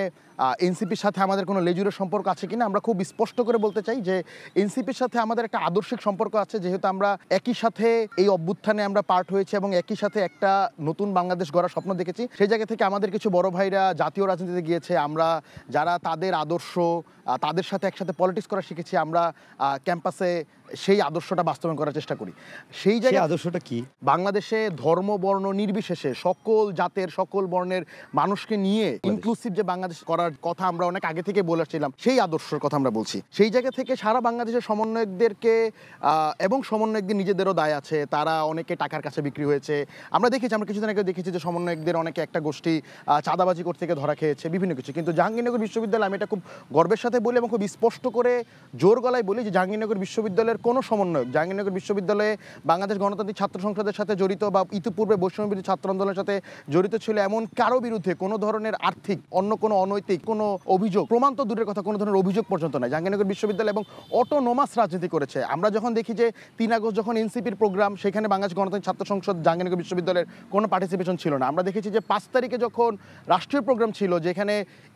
এনসিপির সাথে আমাদের কোনো লেজুরের সম্পর্ক আছে কিনা, আমরা খুব স্পষ্ট করে বলতে চাই যে এনসিপির সাথে আমাদের একটা আদর্শিক সম্পর্ক আছে, যেহেতু আমরা একই সাথে এই অভ্যুত্থানে আমরা পার্ট হয়েছি এবং একই সাথে একটা নতুন বাংলাদেশ গড়ার স্বপ্ন দেখেছি। সেই জায়গা থেকে আমাদের কিছু বড় ভাইরা জাতীয় রাজনীতিতে গিয়েছে, আমরা যারা তাদের আদর্শ তাদের সাথে একসাথে পলিটিক্স করা শিখেছি, আমরা ক্যাম্পাসে সেই আদর্শটা বাস্তবায়ন করার চেষ্টা করি। সেই জায়গায় আদর্শটা কি? বাংলাদেশে ধর্ম বর্ণ নির্বিশেষে সকল জাতের সকল বর্ণের মানুষকে নিয়ে ইনক্লুসিভ যে বাংলাদেশ করার কথা আমরা অনেক আগে থেকে বলে আসছিলাম, সেই আদর্শের কথা আমরা বলছি। সেই জায়গা থেকে সারা বাংলাদেশের সমন্বয়কদেরকে এবং সমন্বয়কদের নিজেদেরও দায় আছে, তারা অনেকে টাকার কাছে বিক্রি হয়েছে। আমরা দেখেছি, আমরা কিছুদিন আগে দেখেছি যে সমন্বয়কদের অনেকে একটা গোষ্ঠী চাঁদাবাজি করতে গিয়ে ধরা খেয়েছে, বিভিন্ন কিছু। কিন্তু জাহাঙ্গীরনগর বিশ্ববিদ্যালয়, আমি এটা খুব গর্বের সাথে বলি এবং খুব স্পষ্ট করে জোর গলায় বলি যে জাহাঙ্গীরনগর বিশ্ববিদ্যালয়ের কোনো সমন্বয়ক জাহাঙ্গীরনগর বিশ্ববিদ্যালয়ে বাংলাদেশ গণতান্ত্রিক ছাত্র সংসদের সাথে জড়িত বা ইতিপূর্বে বৈষম্যবিরোধী ছাত্র আন্দোলনের সাথে জড়িত ছিল এমন কারো বিরুদ্ধে কোনো ধরনের আর্থিক অন্য কোনো অনৈতিক কোনো অভিযোগ, প্রমাণ তো দূরের কথা, কোনো ধরনের অভিযোগ পর্যন্ত নয়। জাহাঙ্গীরনগর বিশ্ববিদ্যালয় এবং অটোনোমাস রাজনীতি করেছে। আমরা যখন দেখি যে 3 আগস্ট যখন এনসিপির প্রোগ্রাম, সেখানে বাংলাদেশ গণতান্ত্রিক ছাত্র সংসদ জাহাঙ্গীরনগর বিশ্ববিদ্যালয়ের কোনো পার্টিসিপেশন ছিল না। আমরা দেখেছি যে 5 তারিখে যখন রাষ্ট্রীয় প্রোগ্রাম ছিল, যেখানে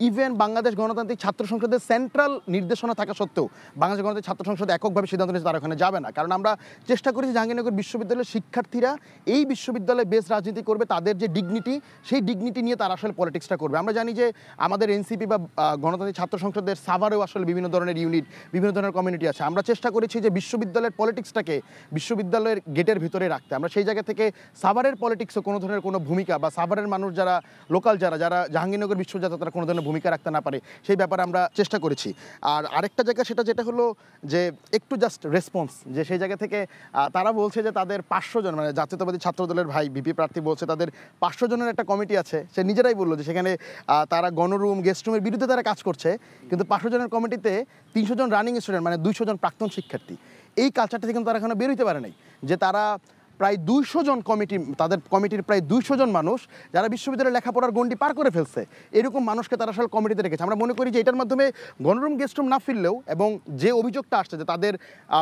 ইভেন বাংলাদেশ গণতান্ত্রিক ছাত্র সংসদের সেন্ট্রাল নির্দেশনা থাকা সত্ত্বেও বাংলাদেশ গণতান্ত্রিক ছাত্র সংসদ এককভাবে সিদ্ধান্ত নিয়েছে তারা ওখানে যাবে না। কারণ আমরা চেষ্টা করেছি জাহাঙ্গীরনগর বিশ্ববিদ্যালয়ের শিক্ষার্থীরা এই বিশ্ববিদ্যালয়ে বেস রাজনীতি করবে, তাদের যে ডিগনিটি, সেই ডিগনিটি নিয়ে তারা আসলে পলিটিক্সটা করবে। আমরা জানি যে আমাদের এনসিপি বা গণতান্ত্রিক ছাত্র সংসদের সাভারেও আসলে বিভিন্ন ধরনের ইউনিট, বিভিন্ন ধরনের কমিউনিটি আছে। আমরা চেষ্টা করেছি যে বিশ্ববিদ্যালয়ের পলিটিক্সটাকে বিশ্ববিদ্যালয়ের গেটের ভিতরে রাখতে। আমরা সেই জায়গা থেকে সাভারের পলিটিক্সে কোনো ধরনের কোনো ভূমিকা বা সাভারের মানুষ যারা লোকাল যারা জাহাঙ্গীরনগর বিশ্ববিদ্যালয় তারা কোনো ধরনের ভূমিকা রাখতে না পারে সেই ব্যাপারে আমরা চেষ্টা করেছি। আর আরেকটা জায়গা যেটা হলো যে একটু জাস্ট রেসপন্স, যে সেই জায়গা থেকে তারা বলছে যে তাদের 500 জন, মানে জাতীয়তাবাদী ছাত্র দলের ভাই ভিপি প্রার্থী বলছে তাদের 500 জনের একটা কমিটি আছে। সে নিজেরাই বললো যে সেখানে তারা গণরুম, গেস্ট রুমের বিরুদ্ধে তারা কাজ করছে, কিন্তু 500 জনের কমিটিতে 300 জন রানিং স্টুডেন্ট, মানে 200 জন প্রাক্তন শিক্ষার্থী। এই কালচারটা থেকে কিন্তু তারা এখনো বের হইতে পারে নাই, যে তারা প্রায় 200 জন তাদের কমিটির প্রায় 200 জন মানুষ যারা বিশ্ববিদ্যালয়ে লেখাপড়ার গণ্ডি পার করে ফেলছে, এরকম মানুষকে তারা আসলে কমিটিতে রেখেছে। আমরা মনে করি যে এটার মাধ্যমে গণরুম, গেস্ট রুম না ফিরলেও, এবং যে অভিযোগটা আসছে যে তাদের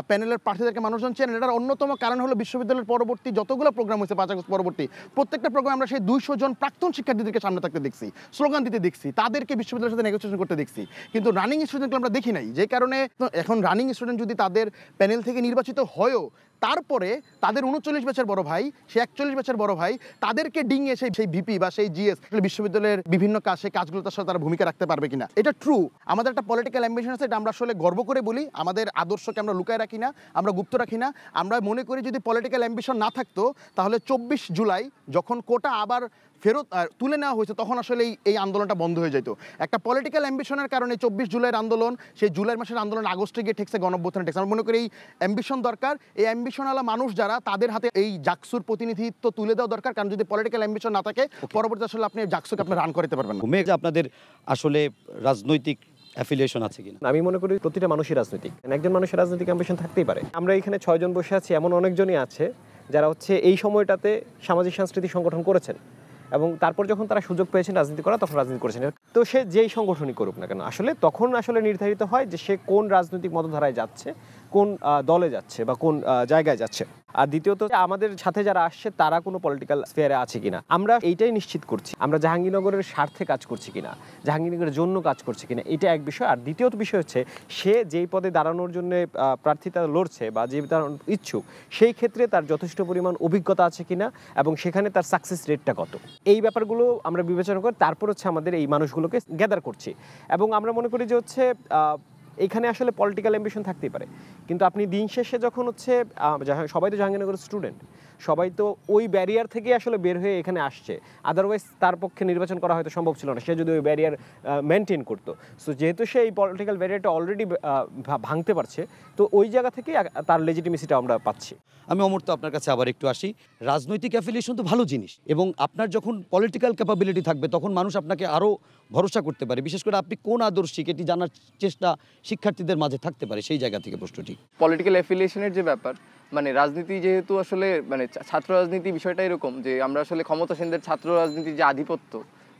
প্যানেলের প্রার্থীদেরকে মানুষজন চেনেন, এটার অন্যতম কারণ হলো বিশ্ববিদ্যালয়ের পরবর্তী যতগুলো প্রোগ্রাম হয়েছে 5 আগস্ট পরবর্তী প্রত্যেকটা প্রোগ্রাম আমরা সেই 200 জন প্রাক্তন শিক্ষার্থীদেরকে সামনে থাকতে দেখছি, স্লোগান দিতে দেখছি, তাদেরকে বিশ্ববিদ্যালয়ের সাথে নেগোসিয়েশন করতে দেখছি, কিন্তু রানিং স্টুডেন্টকে আমরা দেখি নাই। যে কারণে এখন রানিং স্টুডেন্ট যদি তাদের প্যানেল থেকে নির্বাচিত হয়ও, তারপরে তাদের 39 ব্যাচের বড় ভাই, সে 41 ব্যাচের বড় ভাই, তাদেরকে ডিঙিয়ে সেই ভিপি বা সেই জিএস বিশ্ববিদ্যালয়ের বিভিন্ন কাজগুলো তার সাথে তারা ভূমিকা রাখতে পারবে কিনা। এটা ট্রু, আমাদের একটা পলিটিক্যাল অ্যাম্বিশন আছে, এটা আমরা আসলে গর্ব করে বলি। আমাদের আদর্শকে আমরা লুকায় রাখি না, আমরা গুপ্ত রাখি না। আমরা মনে করি যদি পলিটিক্যাল অ্যাম্বিশন না থাকতো, তাহলে 24 জুলাই যখন কোটা আবার ফেরত তুলে নেওয়া হয়েছে, তখন আসলে এই আন্দোলনটা বন্ধ হয়ে যেত। একটা পলিটিক্যাল অ্যাম্বিশনের কারণে 24 জুলাইয়ের আন্দোলন, সেই জুলাই মাসের আন্দোলন আগস্টে গিয়ে ঠেকছে, গণঅভ্যুত্থানে ঠেকছে। আমরা মনে করি এই অ্যাম্বিশন দরকার, এই অ্যাম্বিশনওয়ালা মানুষ যারা, তাদের হাতে এই জাকসুর প্রতিনিধিত্ব তুলে দেওয়া দরকার। কারণ যদি পলিটিক্যাল অ্যাম্বিশন না থাকে, পরবর্তী আসলে আপনি জাকসুকে আপনি রান করতে পারবেন না। আপনাদের আসলে রাজনৈতিক অ্যাফিলিয়েশন আছে কিনা? আমি মনে করি প্রতিটা মানুষই রাজনৈতিক, একজন মানুষের রাজনৈতিক অ্যাম্বিশন থাকতেই পারে। আমরা এখানে 6 জন বসে আছি, এমন অনেকজনই আছে যারা এই সময়টাতে সামাজিক সাংস্কৃতিক সংগঠন করেছেন, এবং তারপর যখন তারা সুযোগ পেয়েছেন রাজনীতি করা, তখন রাজনীতি করেছেন। তো সে যেই সংগঠনই করুক না কেন, তখন নির্ধারিত হয় যে সে কোন রাজনৈতিক মতধারায় যাচ্ছে, কোন দলে যাচ্ছে বা কোন জায়গায় যাচ্ছে। আর দ্বিতীয়ত, আমাদের সাথে যারা আসছে তারা কোনো পলিটিক্যাল স্ফিয়ারে আছে কিনা, আমরা এইটাই নিশ্চিত করছি। আমরা জাহাঙ্গীরনগরের স্বার্থে কাজ করছি কিনা, জাহাঙ্গীরনগরের জন্য কাজ করছি কিনা, এটা এক বিষয়। আর দ্বিতীয়ত বিষয় হচ্ছে, সে যেই পদে দাঁড়ানোর জন্য প্রার্থিতা লড়ছে বা যে দাঁড়ানোর ইচ্ছুক, সেই ক্ষেত্রে তার যথেষ্ট পরিমাণ অভিজ্ঞতা আছে কিনা এবং সেখানে তার সাকসেস রেটটা কত, এই ব্যাপারগুলো আমরা বিবেচনা করে তারপর আমাদের এই মানুষগুলোকে গ্যাদার করছি। এবং আমরা মনে করি যে এখানে আসলে পলিটিক্যাল অ্যাম্বিশন থাকতেই পারে, কিন্তু আপনি দিন শেষে যখন সবাই তো জাহাঙ্গীরনগরের স্টুডেন্ট, সবাই তো ওই ব্যারিয়ার থেকে আসলে বের হয়ে এখানে আসছে, আদারওয়াইজ তার পক্ষে নির্বাচন করা হয়তো সম্ভব ছিল না, সে যদি ওই ব্যারিয়ার মেনটেন করতো। সো যেহেতু সে এই পলিটিক্যাল ব্যারিয়ারটা অলরেডি ভাঙতে পারছে, তো ওই জায়গা থেকে তার লেজিটিমেসিটা আমরা পাচ্ছি। আমি অমর্ত্য আপনার কাছে আবার একটু আসি। রাজনৈতিক অ্যাফিলিয়েশন তো ভালো জিনিস, এবং আপনার যখন পলিটিক্যাল ক্যাপাবিলিটি থাকবে তখন মানুষ আপনাকে আরও ভরসা করতে পারে। বিশেষ করে আপনি কোন আদর্শিক, এটি জানার চেষ্টা শিক্ষার্থীদের মাঝে থাকতে পারে, সেই জায়গা থেকে প্রশ্নটি। পলিটিক্যাল অ্যাফিলিয়েশনের যে ব্যাপার, মানে রাজনীতি যেহেতু আসলে ছাত্র রাজনীতি বিষয়টা এরকম যে আমরা আসলে ক্ষমতাসীনদের ছাত্র রাজনীতির যে আধিপত্য,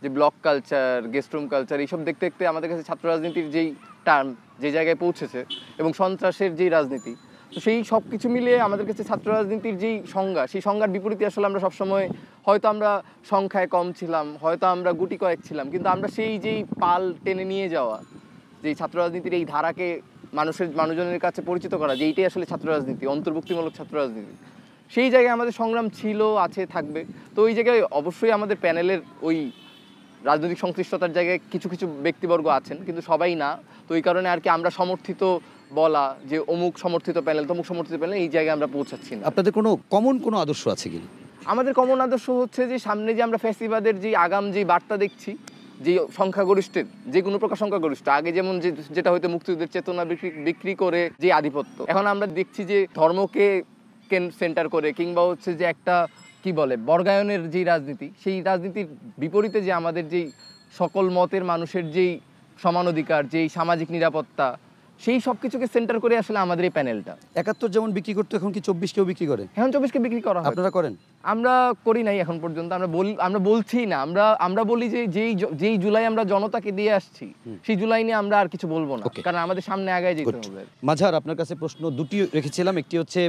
যে block culture, guest room culture, এইসব দেখতে দেখতে আমাদের কাছে ছাত্র রাজনীতির যেই টার্ম যে জায়গায় পৌঁছেছে, এবং সন্ত্রাসের যেই রাজনীতি, তো সেই সব কিছু মিলিয়ে আমাদের কাছে ছাত্র রাজনীতির যেই সংজ্ঞা, সেই সংজ্ঞার বিপরীতে আসলে আমরা সবসময় হয়তো আমরা সংখ্যায় কম ছিলাম, হয়তো আমরা গুটি কয়েক ছিলাম, কিন্তু আমরা সেই যেই পাল টেনে নিয়ে যাওয়া, যেই ছাত্র রাজনীতির এই ধারাকে মানুষজনের কাছে পরিচিত করা, যে এইটাই আসলে ছাত্র রাজনীতি, অন্তর্ভুক্তিমূলক ছাত্র রাজনীতি, সেই জায়গায় আমাদের সংগ্রাম ছিল, আছে, থাকবে। তো ওই জায়গায় অবশ্যই আমাদের প্যানেলের ওই রাজনৈতিক সংশ্লিষ্টতার জায়গায় কিছু কিছু ব্যক্তিবর্গ আছেন, কিন্তু সবাই না। তো এই কারণে আমরা সমর্থিত বলা যে অমুক সমর্থিত প্যানেল, তমুক সমর্থিত প্যানেল, এই জায়গায় আমরা পৌঁছাচ্ছি না। আপনাদের কোনো আদর্শ আছে কিনা? আমাদের কমন আদর্শ হচ্ছে যে সামনে যে আমরা ফ্যাসিবাদের যে আগাম যে বার্তা দেখছি, যে সংখ্যাগরিষ্ঠের যে কোনো প্রকার সংখ্যাগরিষ্ঠ, আগে যেমন যেটা হয়তো মুক্তিযুদ্ধের চেতনা বিক্রি করে যে আধিপত্য, এখন আমরা দেখছি যে ধর্মকে সেন্টার করে, কিংবা যে একটা কি বলে বর্গায়নের যে রাজনীতি, সেই রাজনীতির বিপরীতে যে আমাদের যেই সকল মতের মানুষের যেই সমান অধিকার, যেই সামাজিক নিরাপত্তা, সেই সব কিছুকে সেন্টার করে আসলে আমাদের এই প্যানেলটা। 71 যেমন বিক্রি করতো, এখন কি 24 কেউ বিক্রি করে? এখন 24কে বিক্রি করা হয়। আপনারা করেন? আমরা করি নাই এখন পর্যন্ত, আমরা বলছি না, আমরা বলি যে যেই জুলাই আমরা জনতাকে দিয়ে আসছি সেই জুলাই নিয়ে আমরা আর কিছু বলবো না, কারণ আমাদের সামনে আগায় যেতে হবে। মাঝার, আপনার কাছে প্রশ্ন দুটি রেখেছিলাম। একটি হচ্ছে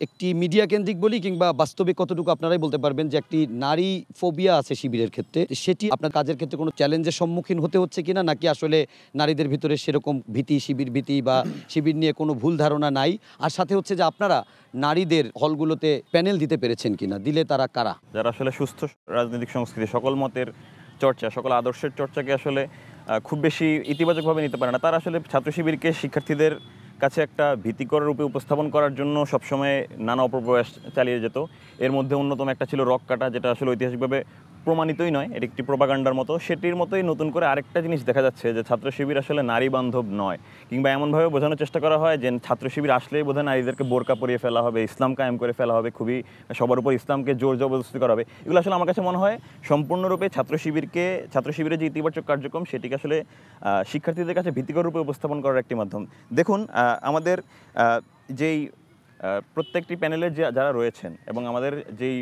একটি মিডিয়া কেন্দ্রিক বলি কিংবা বাস্তবে কতটুকু আপনারাই বলতে পারবেন যে একটি নারী ফোবিয়া আছে শিবিরের ক্ষেত্রে, সেটি আপনার কাজের ক্ষেত্রে কোনো চ্যালেঞ্জের সম্মুখীন হতে হচ্ছে কিনা, নাকি আসলে নারীদের ভিতরে সেরকম ভীতি, শিবির ভীতি বা শিবির নিয়ে কোনো ভুল ধারণা নাই? আর সাথে হচ্ছে যে আপনারা নারীদের হলগুলোতে প্যানেল দিতে পেরেছেন কিনা, দিলে তারা কারা? যারা আসলে সুস্থ রাজনৈতিক সংস্কৃতি, সকল মতের চর্চা, সকল আদর্শের চর্চাকে আসলে খুব বেশি ইতিবাচকভাবে নিতে পারে না, তারা আসলে ছাত্র শিবিরকে শিক্ষার্থীদের কাছে একটা ভীতিকর রূপে উপস্থাপন করার জন্য সবসময় নানা অপপ্রয়াস চালিয়ে যেত। এর মধ্যে অন্যতম একটা ছিল রক কাটা, যেটা আসলে ঐতিহাসিকভাবে প্রমাণিতই নয়, এটি একটি প্রোপাগান্ডার মতো। সেটির মতোই নতুন করে আরেকটা জিনিস দেখা যাচ্ছে যে ছাত্র শিবির আসলে নারী বান্ধব নয়, কিংবা এমনভাবে বোঝানোর চেষ্টা করা হয় যে ছাত্র শিবির আসলেই বোধহয় নারীদেরকে বোরকা পরিয়ে ফেলা হবে, ইসলাম কায়েম করে ফেলা হবে, খুবই সবার উপর ইসলামকে জোর জবরদস্তি করা হবে। এগুলো আসলে আমার কাছে মনে হয় সম্পূর্ণরূপে ছাত্র শিবিরের যে ইতিবাচক কার্যক্রম সেটিকে আসলে শিক্ষার্থীদের কাছে ভীতিকর রূপে উপস্থাপন করার একটি মাধ্যম। দেখুন, আমাদের যেই প্রত্যেকটি প্যানেলের যারা রয়েছেন এবং আমাদের যেই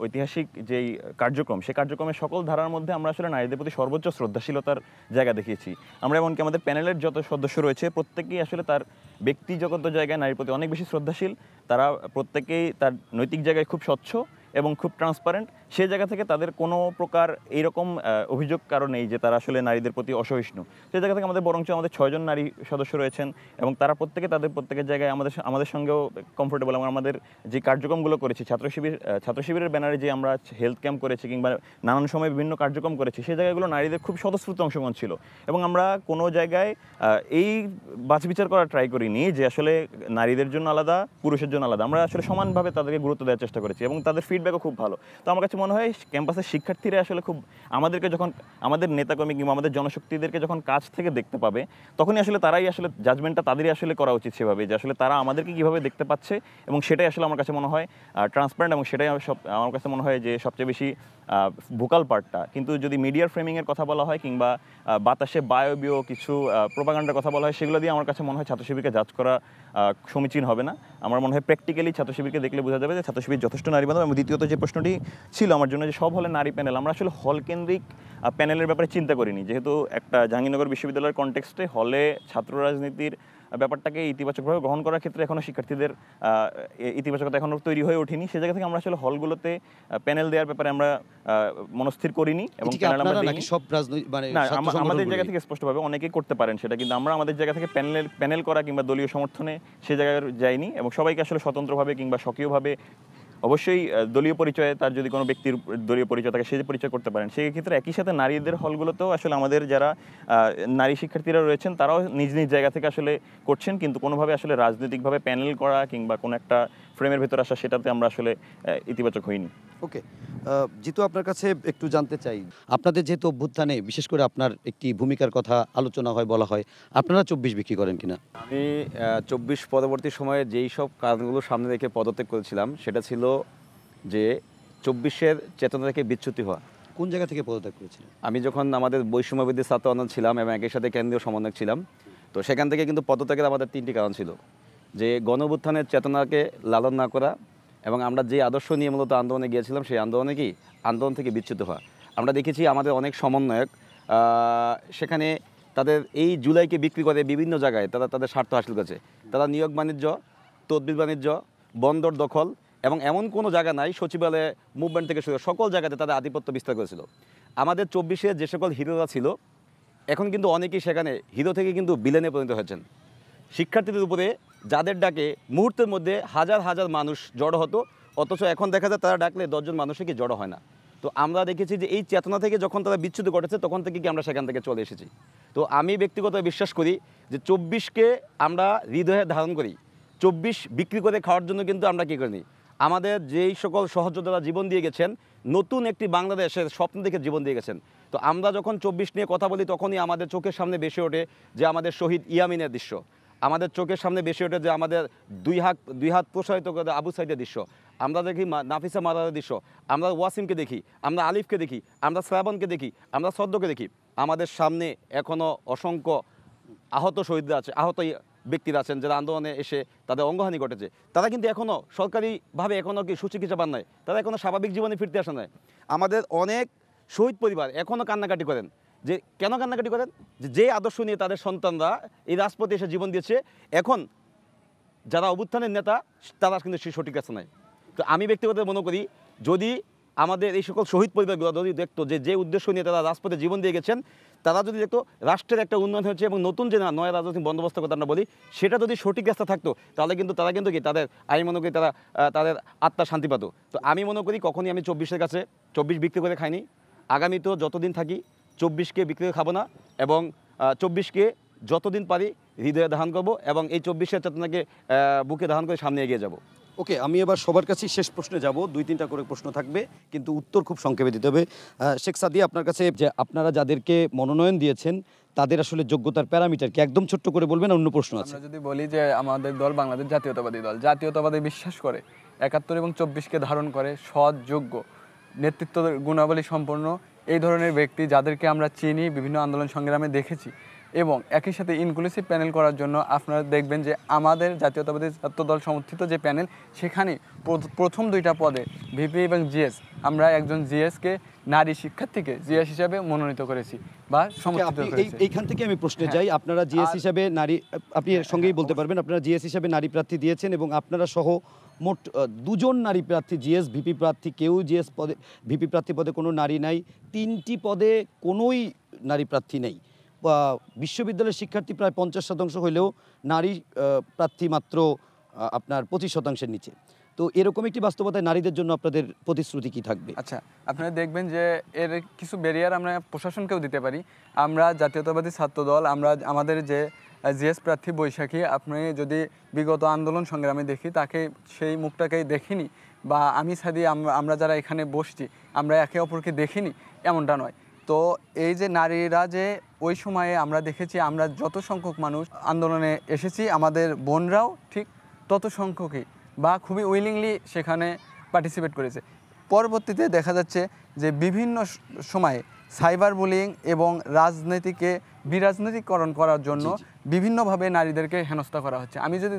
ঐতিহাসিক যেই কার্যক্রম, সেই কার্যক্রমের সকল ধারার মধ্যে আমরা আসলে নারীদের প্রতি সর্বোচ্চ শ্রদ্ধাশীলতার জায়গা দেখিয়েছি। আমরা এমনকি আমাদের প্যানেলের যত সদস্য রয়েছে প্রত্যেকেই আসলে তার ব্যক্তিগত জায়গায় নারীর প্রতি অনেক বেশি শ্রদ্ধাশীল। তারা প্রত্যেকেই তার নৈতিক জায়গায় খুব স্বচ্ছ এবং খুব ট্রান্সপারেন্ট। সেই জায়গা থেকে তাদের কোনো প্রকার এইরকম অভিযোগ কারণ নেই যে তারা আসলে নারীদের প্রতি অসহিষ্ণু। সেই জায়গা থেকে আমাদের বরঞ্চ আমাদের 6 জন নারী সদস্য রয়েছেন এবং তারা তাদের প্রত্যেকের জায়গায় আমাদের সঙ্গেও কমফোর্টেবল। এবং আমাদের যে কার্যক্রমগুলো করেছি, ছাত্র শিবিরের ব্যানারে যে আমরা হেলথ ক্যাম্প করেছি কিংবা নানান সময় বিভিন্ন কার্যক্রম করেছি, সেই জায়গাগুলো নারীদের খুব স্বতঃস্ফূর্ত অংশগ্রহণ ছিল। এবং আমরা কোনো জায়গায় এই বাছবিচার করা ট্রাই করিনি যে আসলে নারীদের জন্য আলাদা, পুরুষের জন্য আলাদা। আমরা আসলে সমানভাবে তাদেরকে গুরুত্ব দেওয়ার চেষ্টা করেছি এবং তাদের ফিডব্যাকও খুব ভালো। তো আমার কাছে মনে হয় ক্যাম্পাসের শিক্ষার্থীরা আসলে খুব আমাদেরকে যখন, আমাদের নেতাকর্মী কিংবা আমাদের জনশক্তিদেরকে যখন কাছ থেকে দেখতে পাবে, তখনই আসলে তারাই আসলে জাজমেন্টটা তাদেরই আসলে করা উচিত সেভাবে, যে আসলে তারা আমাদেরকে কীভাবে দেখতে পাচ্ছে। এবং সেটাই আসলে আমার কাছে মনে হয় ট্রান্সপারেন্ট, এবং সেটাই আমার কাছে মনে হয় যে সবচেয়ে বেশি ভোকাল পার্টটা। কিন্তু যদি মিডিয়ার ফ্রেমিংয়ের কথা বলা হয় কিংবা বাতাসে বায়বীয় কিছু প্রোপাগান্ডার কথা বলা হয়, সেগুলো দিয়ে আমার কাছে মনে হয় ছাত্র শিবিরকে জাজ করা সমীচীন হবে না। আমার মনে হয় প্র্যাকটিক্যালি ছাত্র শিবিরকে দেখলে বোঝা যাবে যে ছাত্র শিবির যথেষ্ট নারী বান্ধব। এবং দ্বিতীয়ত যে প্রশ্নটি ছিল আমার জন্য, যে সব হলে নারী প্যানেল, আমরা আসলে হল কেন্দ্রিক প্যানেলের ব্যাপারে চিন্তা করিনি। যেহেতু একটা জাহাঙ্গীরনগর বিশ্ববিদ্যালয়ের কনটেক্সটে হলে ছাত্র রাজনীতির ব্যাপারটাকে ইতিবাচকভাবে গ্রহণ করার ক্ষেত্রে এখনও শিক্ষার্থীদের ইতিবাচকতা এখনও তৈরি হয়ে ওঠেনি। সে জায়গা থেকে আমরা আসলে হলগুলোতে প্যানেল দেওয়ার ব্যাপারে আমরা মনস্থির করিনি। এবং আমাদের জায়গা থেকে স্পষ্টভাবে অনেকেই করতে পারেন সেটা, কিন্তু আমরা আমাদের জায়গা থেকে প্যানেল করা কিংবা দলীয় সমর্থনে সে জায়গায় যাইনি। এবং সবাইকে আসলে স্বতন্ত্রভাবে কিংবা স্বকীয়ভাবে, অবশ্যই দলীয় পরিচয়ে তার যদি কোনো ব্যক্তির দলীয় পরিচয় থাকে সে যে পরিচয় করতে পারেন, সেই ক্ষেত্রে একই সাথে নারীদের হলগুলোতেও আসলে আমাদের যারা নারী শিক্ষার্থীরা রয়েছেন তারাও নিজ নিজ জায়গা থেকে আসলে করছেন, কিন্তু কোনোভাবে আসলে রাজনৈতিকভাবে প্যানেল করা কিংবা কোনো একটা ফ্রেমের ভেতর আসা, সেটাতে আমরা আসলে ইতিবাচক হইনি। ওকে, জিতু, আপনার কাছে একটু জানতে চাই, আপনাদের যেহেতু অভ্যুত্থানে বিশেষ করে আপনার একটি ভূমিকার কথা আলোচনা হয়, বলা হয়, আপনারা 24 বিক্রি করেন কিনা? আমি 24 পরবর্তী সময়ে যেই সব কারণগুলো সামনে রেখে পদত্যাগ করেছিলাম, সেটা ছিল যে 24-এর চেতনা থেকে বিচ্যুতি হওয়া। কোন জায়গা থেকে পদত্যাগ করেছিলেন? আমি যখন আমাদের বৈষম্যবিরোধী ছাত্র আন্দোলন ছিলাম এবং একই সাথে কেন্দ্রীয় সমন্বয়ক ছিলাম, তো সেখান থেকে কিন্তু পদত্যাগের আমাদের 3টি কারণ ছিল। যে গণঅভ্যুত্থানের চেতনাকে লালন না করা, এবং আমরা যে আদর্শ নিয়ে মূলত আন্দোলনে গিয়েছিলাম সেই আন্দোলন থেকে বিচ্যুত হওয়া। আমরা দেখেছি আমাদের অনেক সমন্বয়ক সেখানে তাদের এই জুলাইকে বিক্রি করে বিভিন্ন জায়গায় তারা তাদের স্বার্থ হাসিল করেছে। তারা নিয়োগ বাণিজ্য, তদবির বাণিজ্য, বন্দর দখল, এবং এমন কোনো জায়গা নাই সচিবালয়ে মুভমেন্ট থেকে শুরু সকল জায়গাতে তাদের আধিপত্য বিস্তার করেছিল। আমাদের 24-এ যে সকল হিরোরা ছিল, এখন কিন্তু অনেকেই সেখানে হিরো থেকে কিন্তু ভিলেনে পরিণত হয়েছেন। শিক্ষার্থীদের উপরে যাদের ডাকে মুহূর্তের মধ্যে হাজার হাজার মানুষ জড়ো হতো, অথচ এখন দেখা যায় তারা ডাকলে 10 জন মানুষই কি জড়ো হয় না। তো আমরা দেখেছি যে এই চেতনা থেকে যখন তারা বিচ্যুত ঘটেছে, তখন থেকে কি আমরা সেখান থেকে চলে এসেছি। তো আমি ব্যক্তিগত বিশ্বাস করি যে 24-কে আমরা হৃদয়ে ধারণ করি। 24 বিক্রি করে খাওয়ার জন্য কিন্তু আমরা কী করিনি। আমাদের যেই সকল সহযোদ্ধারা জীবন দিয়ে গেছেন, নতুন একটি বাংলাদেশের স্বপ্ন দেখে জীবন দিয়ে গেছেন। তো আমরা যখন 24 নিয়ে কথা বলি, তখনই আমাদের চোখের সামনে ভেসে ওঠে যে আমাদের শহীদ ইয়ামিনের দৃশ্য, আমাদের চোখের সামনে ভেসে ওঠে যে আমাদের দুই হাত প্রসারিত করে আবু সাইদের দৃশ্য, আমরা দেখি নাফিসা মারারের দৃশ্য, আমরা ওয়াসিমকে দেখি, আমরা আলিফকে দেখি, আমরা শ্রাবণকে দেখি, আমরা সদ্যকে দেখি। আমাদের সামনে এখনও অসংখ্য আহত শহীদরা আছে, আহত ব্যক্তিরা আছেন যারা আন্দোলনে এসে তাদের অঙ্গহানি ঘটেছে, তারা কিন্তু এখনও সরকারিভাবে এখনও কি সুচিকিৎসা পান নাই, তারা এখনও স্বাভাবিক জীবনে ফিরতে আসে নাই। আমাদের অনেক শহীদ পরিবার এখনও কান্নাকাটি করেন, যে কেন কান্নাকাটি করেন, যে আদর্শ নিয়ে তাদের সন্তানরা এই রাজপথে এসে জীবন দিয়েছে, এখন যারা অভ্যুত্থানের নেতা তারা কিন্তু সে সঠিক আছে নাই। তো আমি ব্যক্তিগত মনে করি, যদি আমাদের এই সকল শহীদ পরিবারগুলো যদি দেখতো যে উদ্দেশ্য নিয়ে তারা রাজপথে জীবন দিয়ে গেছেন, তারা যদি দেখতো রাষ্ট্রের একটা উন্নয়ন হয়েছে এবং নতুন যে নয়া রাজনৈতিক বন্দোবস্ত কথা আমরা বলি, সেটা যদি সঠিক রাস্তা থাকতো, তাহলে কিন্তু তারা কিন্তু কি তাদের, আমি মনে করি তারা তাদের আত্মা শান্তি পাতো। তো আমি মনে করি কখনই আমি 24-এর কাছে 24 বিক্রি করে খাইনি, আগামীতেও যতদিন থাকি 24-কে বিক্রি করে খাবো না, এবং 24-কে যতদিন পারি হৃদয়ে ধারণ করবো, এবং এই 24-এর চেতনাকে বুকে ধারণ করে সামনে এগিয়ে যাব। ওকে, আমি এবার সবার কাছেই শেষ প্রশ্নে যাব। 2-3টা করে প্রশ্ন থাকবে, কিন্তু উত্তর খুব সংক্ষেপে দিতে হবে। শেখ সাদিয়া, আপনার কাছে যে আপনারা যাদেরকে মনোনয়ন দিয়েছেন তাদের আসলে যোগ্যতার প্যারামিটার কি একদম ছোট্ট করে বলবেন? অন্য প্রশ্ন আছে। আমরা যদি বলি যে আমাদের দল বাংলাদেশ জাতীয়তাবাদী দল, জাতীয়তাবাদে বিশ্বাস করে, 71 এবং 24-কে ধারণ করে, সৎ, যোগ্য, নেতৃত্ব গুণাবলী সম্পন্ন এই ধরনের ব্যক্তি যাদেরকে আমরা চিনি, বিভিন্ন আন্দোলন সংগ্রামে দেখেছি, এবং একই সাথে ইনক্লুসিভ প্যানেল করার জন্য আপনারা দেখবেন যে আমাদের জাতীয়তাবাদী ছাত্র দল সমর্থিত যে প্যানেল, সেখানে প্রথম 2টা পদে ভিপি এবং জিএস, আমরা একজন জিএসকে নারী শিক্ষার্থীকে জিএস হিসাবে মনোনীত করেছি বা সমর্থিত করেছি। এইখান থেকে আমি প্রশ্নে যাই, আপনারা জিএস হিসাবে নারী, আপনি এর সঙ্গেই বলতে পারবেন, আপনারা জিএস হিসাবে নারী প্রার্থী দিয়েছেন, এবং আপনারা সহ মোট 2 জন নারী প্রার্থী জিএস, ভিপি প্রার্থী কেউ জিএস পদে, ভিপি প্রার্থী পদে কোনো নারী নাই, 3টি পদে কোনোই নারী প্রার্থী নেই। বিশ্ববিদ্যালয়ের শিক্ষার্থী প্রায় 50% হইলেও নারী প্রার্থী মাত্র আপনার 25%-এর নিচে। তো এরকম একটি বাস্তবতায় নারীদের জন্য আপনাদের প্রতিশ্রুতি কি থাকবে? আচ্ছা, আপনারা দেখবেন যে এর কিছু ব্যারিয়ার আমরা প্রশাসনকেও দিতে পারি। আমরা জাতীয়তাবাদী ছাত্র দল, আমরা আমাদের যে জিএস প্রার্থী বৈশাখী, আপনি যদি বিগত আন্দোলন সংগ্রামে দেখি, তাকে সেই মুখটাকেই দেখিনি, বা আমি সাদি আমরা যারা এখানে বসছি আমরা একে অপরকে দেখিনি, এমনটা নয়। তো এই যে নারীরা যে ওই সময়ে আমরা দেখেছি, আমরা যত সংখ্যক মানুষ আন্দোলনে এসেছি, আমাদের বোনরাও ঠিক তত সংখ্যকই বা খুবই উইলিংলি সেখানে পার্টিসিপেট করেছে। পরবর্তীতে দেখা যাচ্ছে যে বিভিন্ন সময়ে সাইবার বুলিং এবং রাজনীতিকে বিরাজনীতিকরণ করার জন্য বিভিন্নভাবে নারীদেরকে হেনস্থা করা হচ্ছে। আমি যদি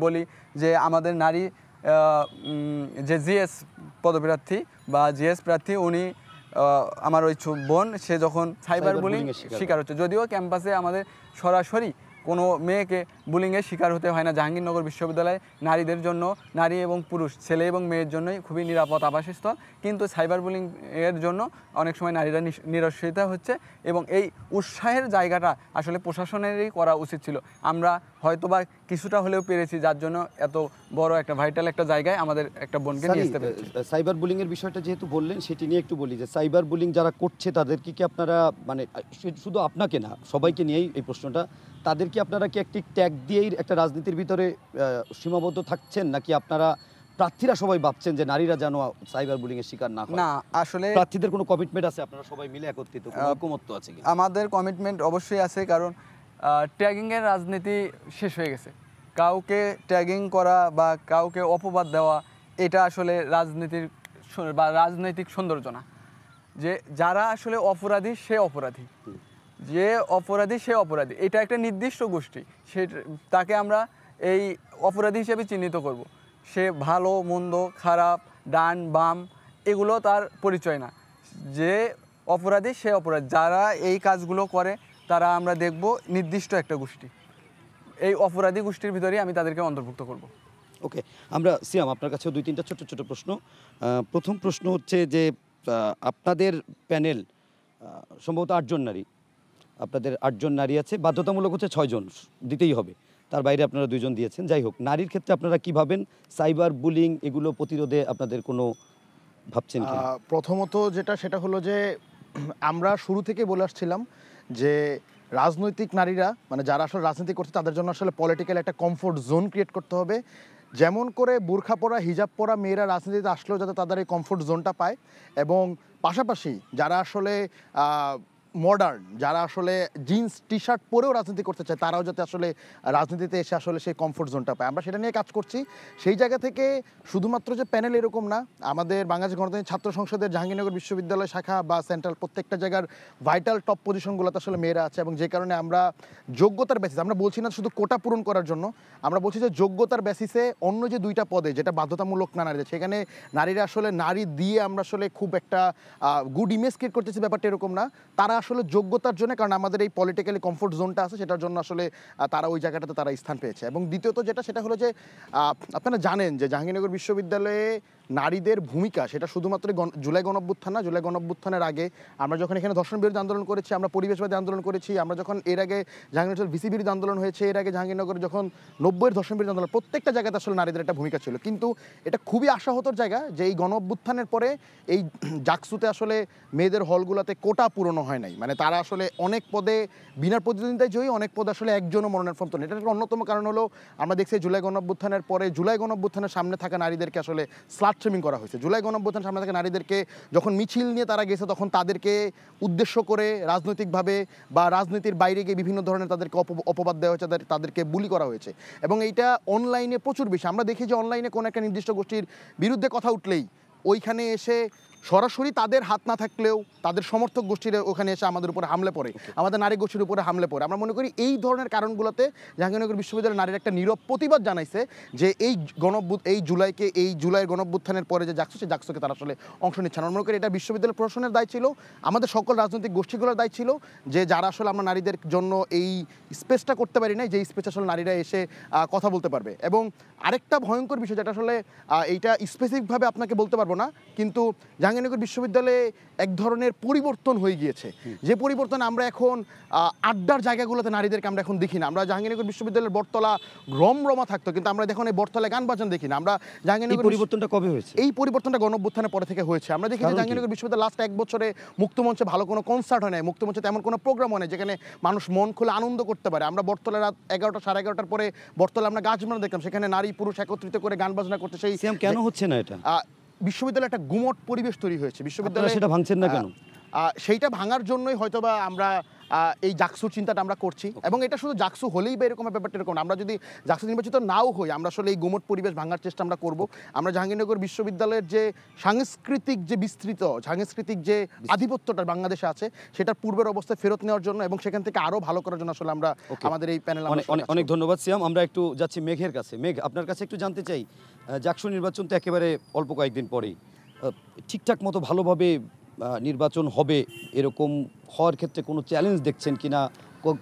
বলি যে আমাদের নারী যে জিএস পদপ্রার্থী বা জিএস প্রার্থী, উনি আমার ওই বোন, সে যখন সাইবার বুলিং শিকার হচ্ছে, যদিও ক্যাম্পাসে আমাদের সরাসরি কোনো মেয়েকে বুলিংয়ের শিকার হতে হয় না। জাহাঙ্গীরনগর বিশ্ববিদ্যালয়ে নারীদের জন্য, নারী এবং পুরুষ, ছেলে এবং মেয়ের জন্যই খুবই নিরাপদ আবাসস্থল, কিন্তু সাইবার বুলিং এর জন্য অনেক সময় নারীরা নিরস্ত্রিতা হচ্ছে, এবং এই উৎসাহের জায়গাটা আসলে প্রশাসনেরই করা উচিত ছিল। আমরা হয়তোবা কিছুটা হলেও পেরেছি, যার জন্য এত বড় একটা ভাইটাল একটা জায়গায় আমাদের একটা বোনকে নিয়ে আসতে পেরেছি। সাইবার বুলিং এর বিষয়টা যেহেতু বললেন, সেটি নিয়ে একটু বলি যে সাইবার বুলিং যারা করছে তাদেরকে কি আপনারা, মানে শুধু আপনাকে না সবাইকে নিয়েই এই প্রশ্নটা, তাদেরকে আপনারা কি একটি ট্যাগ দিয়েই একটা রাজনীতির ভিতরে সীমাবদ্ধ থাকছেন, নাকি আপনারা প্রার্থীরা সবাই ভাবছেন যে নারীরা যেন সাইবার বুলিং এর শিকার না হয়? না, আসলে প্রার্থীদের কোনো কমিটমেন্ট আছে, আপনারা সবাই মিলে একত্রিত কোনো ঐকমত্য আছে কি? আমাদের কমিটমেন্ট অবশ্যই আছে, কারণ ট্যাগিংয়ের রাজনীতি শেষ হয়ে গেছে। কাউকে ট্যাগিং করা বা কাউকে অপবাদ দেওয়া, এটা আসলে রাজনীতির বা রাজনৈতিক সৌন্দর্য না। যে যারা আসলে অপরাধী সে অপরাধী, যে অপরাধী সে অপরাধী, এটা একটা নির্দিষ্ট গোষ্ঠী, সে তাকে আমরা এই অপরাধী হিসেবে চিহ্নিত করব। সে ভালো মন্দ, খারাপ, ডান বাম, এগুলো তার পরিচয় না। যে অপরাধী সে অপরাধী, যারা এই কাজগুলো করে তারা আমরা দেখব নির্দিষ্ট একটা গোষ্ঠী, এই অপরাধী গোষ্ঠীর ভিতরেই আমি তাদেরকে অন্তর্ভুক্ত করব। ওকে, আমরা সিয়াম আপনার কাছে 2-3টা ছোট ছোট প্রশ্ন। প্রথম প্রশ্ন হচ্ছে যে আপনাদের প্যানেল সম্ভবত 8 জন নারী, আপনাদের 8 জন নারী আছে, বাধ্যতামূলক হচ্ছে 6 জন দিতেই হবে, তার বাইরে আপনারা 2 জন দিয়েছেন। যাই হোক, নারীর ক্ষেত্রে আপনারা কি ভাবেন? সাইবার বুলিং এগুলো প্রতিরোধে আপনাদের কোনো ভাবছেন কি? প্রথমত যেটা, সেটা হলো যে আমরা শুরু থেকে বলে আসছিলাম যে রাজনৈতিক নারীরা, মানে যারা আসলে রাজনীতি করছে, তাদের জন্য আসলে পলিটিক্যাল একটা কমফোর্ট জোন ক্রিয়েট করতে হবে। যেমন করে বোরখা পরা, হিজাব পরা মেয়েরা রাজনীতিতে আসলেও যাতে তাদের এই কমফোর্ট জোনটা পায়, এবং পাশাপাশি যারা আসলে মডার্ন, যারা আসলে জিন্স টি শার্ট পরেও রাজনীতি করতে চায়, তারাও যাতে আসলে রাজনীতিতে এসে আসলে সেই কমফোর্ট জোনটা পায়, আমরা সেটা নিয়ে কাজ করছি। সেই জায়গা থেকে শুধুমাত্র যে প্যানেল এরকম না, আমাদের বাংলাদেশ গণতান্ত্রিক ছাত্র সংসদের জাহাঙ্গীরনগর বিশ্ববিদ্যালয় শাখা বা সেন্ট্রাল প্রত্যেকটা জায়গার ভাইটাল টপ পজিশনগুলোতে আসলে মেয়েরা আছে, এবং যে কারণে আমরা যোগ্যতার বেসিস, আমরা বলছি না শুধু কোটা পূরণ করার জন্য, আমরা বলছি যে যোগ্যতার বেসিসে অন্য যে 2টা পদে যেটা বাধ্যতামূলক না নারীদের, সেখানে নারীরা আসলে নারী দিয়ে আমরা আসলে খুব একটা গুড ইমেজ ক্রিয়েট করতেছি, ব্যাপারটা এরকম না। তারা আসলে যোগ্যতার জন্য, কারণ আমাদের এই পলিটিক্যালি কমফোর্ট জোনটা আছে, সেটার জন্য আসলে তারা ওই জায়গাটাতে তারা স্থান পেয়েছে। এবং দ্বিতীয়ত যেটা, সেটা হলো যে আপনারা জানেন যে জাহাঙ্গীরনগর বিশ্ববিদ্যালয়ে নারীদের ভূমিকা সেটা শুধুমাত্র জুলাই গণঅভ্যুত্থান না, জুলাই গণঅভ্যুত্থানের আগে আমরা যখন এখানে ধর্ষণ বিরোধী আন্দোলন করেছি, আমরা পরিবেশবাদী আন্দোলন করেছি, আমরা যখন এর আগে জাহাঙ্গীরনগর ভিসি বিরোধী আন্দোলন হয়েছে, এর আগে জাহাঙ্গীরনগরে যখন 90-এর ধর্ষণ বিরোধী আন্দোলন, প্রত্যেকটা জায়গাতে আসলে নারীদের একটা ভূমিকা ছিল। কিন্তু এটা খুবই আশাহতর জায়গা যে এই গণঅভ্যুত্থানের পরে এই জাকসুতে আসলে মেয়েদের হলগুলোতে কোটা পূরণ হয় নাই, মানে তারা আসলে অনেক পদে বিনা প্রতিদ্বন্দ্বিতায় জয়ী, অনেক পদে আসলে একজনও মনোনয়ন ফর্ম তোলে। এটার একটা অন্যতম কারণ হলো আমরা দেখছি জুলাই গণঅভ্যুত্থানের পরে জুলাই গণঅভ্যুত্থানের সামনে থাকা নারীদেরকে আসলে স্লাট শেমিং করা হয়েছে। জুলাই গণঅভ্যুত্থানের সামনে থাকা নারীদেরকে যখন মিছিল নিয়ে তারা গেছে, তখন তাদেরকে উদ্দেশ্য করে রাজনৈতিকভাবে বা রাজনীতির বাইরে গিয়ে বিভিন্ন ধরনের তাদেরকে অপবাদ দেওয়া হয়েছে, তাদেরকে বুলি করা হয়েছে। এবং এইটা অনলাইনে প্রচুর বেশি আমরা দেখি যে অনলাইনে কোনো একটা নির্দিষ্ট গোষ্ঠীর বিরুদ্ধে কথা উঠলেই ওইখানে এসে সরাসরি তাদের হাত না থাকলেও তাদের সমর্থক গোষ্ঠীর ওখানে এসে আমাদের উপরে হামলে পড়ে, আমাদের নারী গোষ্ঠীর উপরে হামলে পড়ে। আমরা মনে করি এই ধরনের কারণগুলোতে জাহাঙ্গীরনগর বিশ্ববিদ্যালয়ের নারীর একটা নীরব প্রতিবাদ জানাইছে যে এই জুলাইয়ের গণঅভ্যুত্থানের পরে যে জাকসু, সেই জাকসুকে তারা আসলে অংশ নিচ্ছে। আমরা মনে করি এটা বিশ্ববিদ্যালয় প্রশাসনের দায় ছিল, আমাদের সকল রাজনৈতিক গোষ্ঠীগুলোর দায় ছিল যে যারা আসলে আমরা নারীদের জন্য এই স্পেসটা করতে পারি না, যে স্পেস আসলে নারীরা এসে কথা বলতে পারবে। এবং আরেকটা ভয়ঙ্কর বিষয় যেটা আসলে এইটা স্পেসিফিকভাবে আপনাকে বলতে পারবো না, কিন্তু জাহাঙ্গীরনগর বিশ্ববিদ্যালয়ে এক ধরনের পরিবর্তন হয়ে গিয়েছে, যে পরিবর্তন আমরা এখন আড্ডার জায়গাগুলোতে নারীদেরকে আমরা এখন দেখি না। আমরা জাহাঙ্গীরনগর বিশ্ববিদ্যালয়ের বটতলা রমরমা থাকতো, কিন্তু আমরা দেখুন এই বটতলায় গান বাজান দেখি না। আমরা জাহাঙ্গীরনগর পরিবর্তনটা কবে হয়েছে? এই পরিবর্তনটা গণঅভ্যুত্থানের পরে থেকে হয়েছে। আমরা দেখি যে জাহাঙ্গীরনগর বিশ্ববিদ্যালয় লাস্ট 1 বছরে মুক্তমঞ্চে ভালো কোনো কনসার্ট হয় না, মুক্তমঞ্চে তেমন কোনো প্রোগ্রাম হয় না যেখানে মানুষ মন খুলে আনন্দ করতে পারে। আমরা বটতলায় রাত 11টা 11:30টার পরে বটতলায় আমরা গাছ বাজনা দেখলাম, সেখানে নারী পুরুষ একত্রিত করে গান বাজনা করতে। সেই কেন হচ্ছে না এটা? বিশ্ববিদ্যালয়ে একটা গুমট পরিবেশ তৈরি হয়েছে বিশ্ববিদ্যালয়ে, সেটা ভাঙছেন না কেন? সেইটা ভাঙার জন্যই হয়তোবা আমরা এই জাকসুর চিন্তাটা আমরা করছি। এবং এটা শুধু জাকসু হলেই বা এরকম ব্যাপারটা এরকম, আমরা যদি জাকসু নির্বাচিত নাও হই, আমরা আসলে এই গুমট পরিবেশ ভাঙার চেষ্টা আমরা করব। আমরা জাহাঙ্গীরনগর বিশ্ববিদ্যালয়ের যে সাংস্কৃতিক যে সাংস্কৃতিক যে আধিপত্যটা বাংলাদেশে আছে, সেটার পূর্বের অবস্থায় ফেরত নেওয়ার জন্য এবং সেখান থেকে আরো ভালো করার জন্য আসলে আমরা আমাদের এই প্যানেল। অনেক ধন্যবাদ সিয়াম। আমরা একটু যাচ্ছি মেঘের কাছে। মেঘ, আপনার কাছে একটু জানতে চাই, জাকসু নির্বাচন তো একেবারে অল্প কয়েকদিন পরেই, ঠিকঠাক মতো ভালোভাবে নির্বাচন হবে এরকম হওয়ার ক্ষেত্রে কোনো চ্যালেঞ্জ দেখছেন কিনা,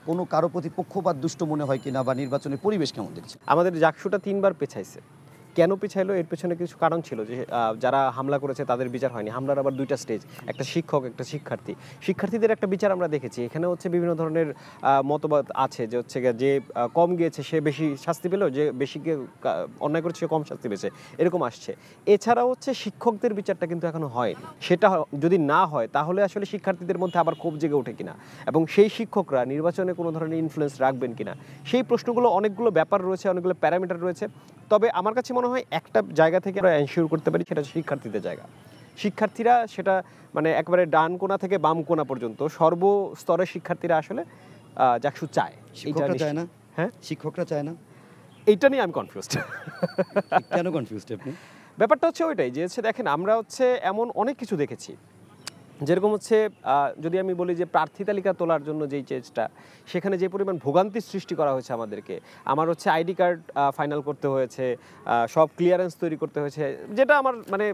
কোনো কারো প্রতি পক্ষপাত দুষ্ট মনে হয় কিনা, বা নির্বাচনের পরিবেশ কেমন দেখছেন? আমাদের জাকসুটা 3বার পেছাইছে। কেন পিছাইলো? এর পেছনে কিছু কারণ ছিল, যে যারা হামলা করেছে তাদের বিচার হয়নি। হামলার আবার 2টা স্টেজ, একটা শিক্ষক, একটা শিক্ষার্থী। শিক্ষার্থীদের একটা বিচার আমরা দেখেছি। এখানে হচ্ছে বিভিন্ন ধরনের মতবাদ আছে যে হচ্ছে যে কম গিয়েছে সে বেশি শাস্তি পেল, যে বেশি অন্যায় করেছে সে কম শাস্তি পেয়েছে, এরকম আসছে। এছাড়াও হচ্ছে শিক্ষকদের বিচারটা কিন্তু এখনো হয়নি। সেটা যদি না হয় তাহলে আসলে শিক্ষার্থীদের মধ্যে আবার ক্ষোভ জেগে ওঠে কিনা, এবং সেই শিক্ষকরা নির্বাচনে কোনো ধরনের ইনফ্লুয়েন্স রাখবেন কিনা, সেই প্রশ্নগুলো, অনেকগুলো ব্যাপার রয়েছে, অনেকগুলো প্যারামিটার রয়েছে। তবে আমার কাছে মনে হয় একটা জায়গা থেকে আমরা এনশিওর করতে পারি, সেটা শিক্ষার্থীদের জায়গা। শিক্ষার্থীরা সেটা মানে একেবারে ডান কোণা থেকে বাম কোণা পর্যন্ত সর্বস্তরের শিক্ষার্থীরা আসলে জাকসু চায়। শিক্ষকরা চায় না? হ্যাঁ, শিক্ষকরা চায় না, এইটা নিয়ে আমি কনফিউজড। কেন কনফিউজড আপনি? ব্যাপারটা হচ্ছে ওইটাই যে হচ্ছে দেখেন, আমরা হচ্ছে এমন অনেক কিছু দেখেছি, যেরকম হচ্ছে যদি আমি বলি যে প্রার্থী তালিকা তোলার জন্য যেই চেষ্টা, সেখানে যে পরিমাণ ভোগান্তির সৃষ্টি করা হয়েছে আমাদেরকে। আমার হচ্ছে আইডি কার্ড ফাইনাল করতে হয়েছে, সব ক্লিয়ারেন্স তৈরি করতে হয়েছে, যেটা আমার মানে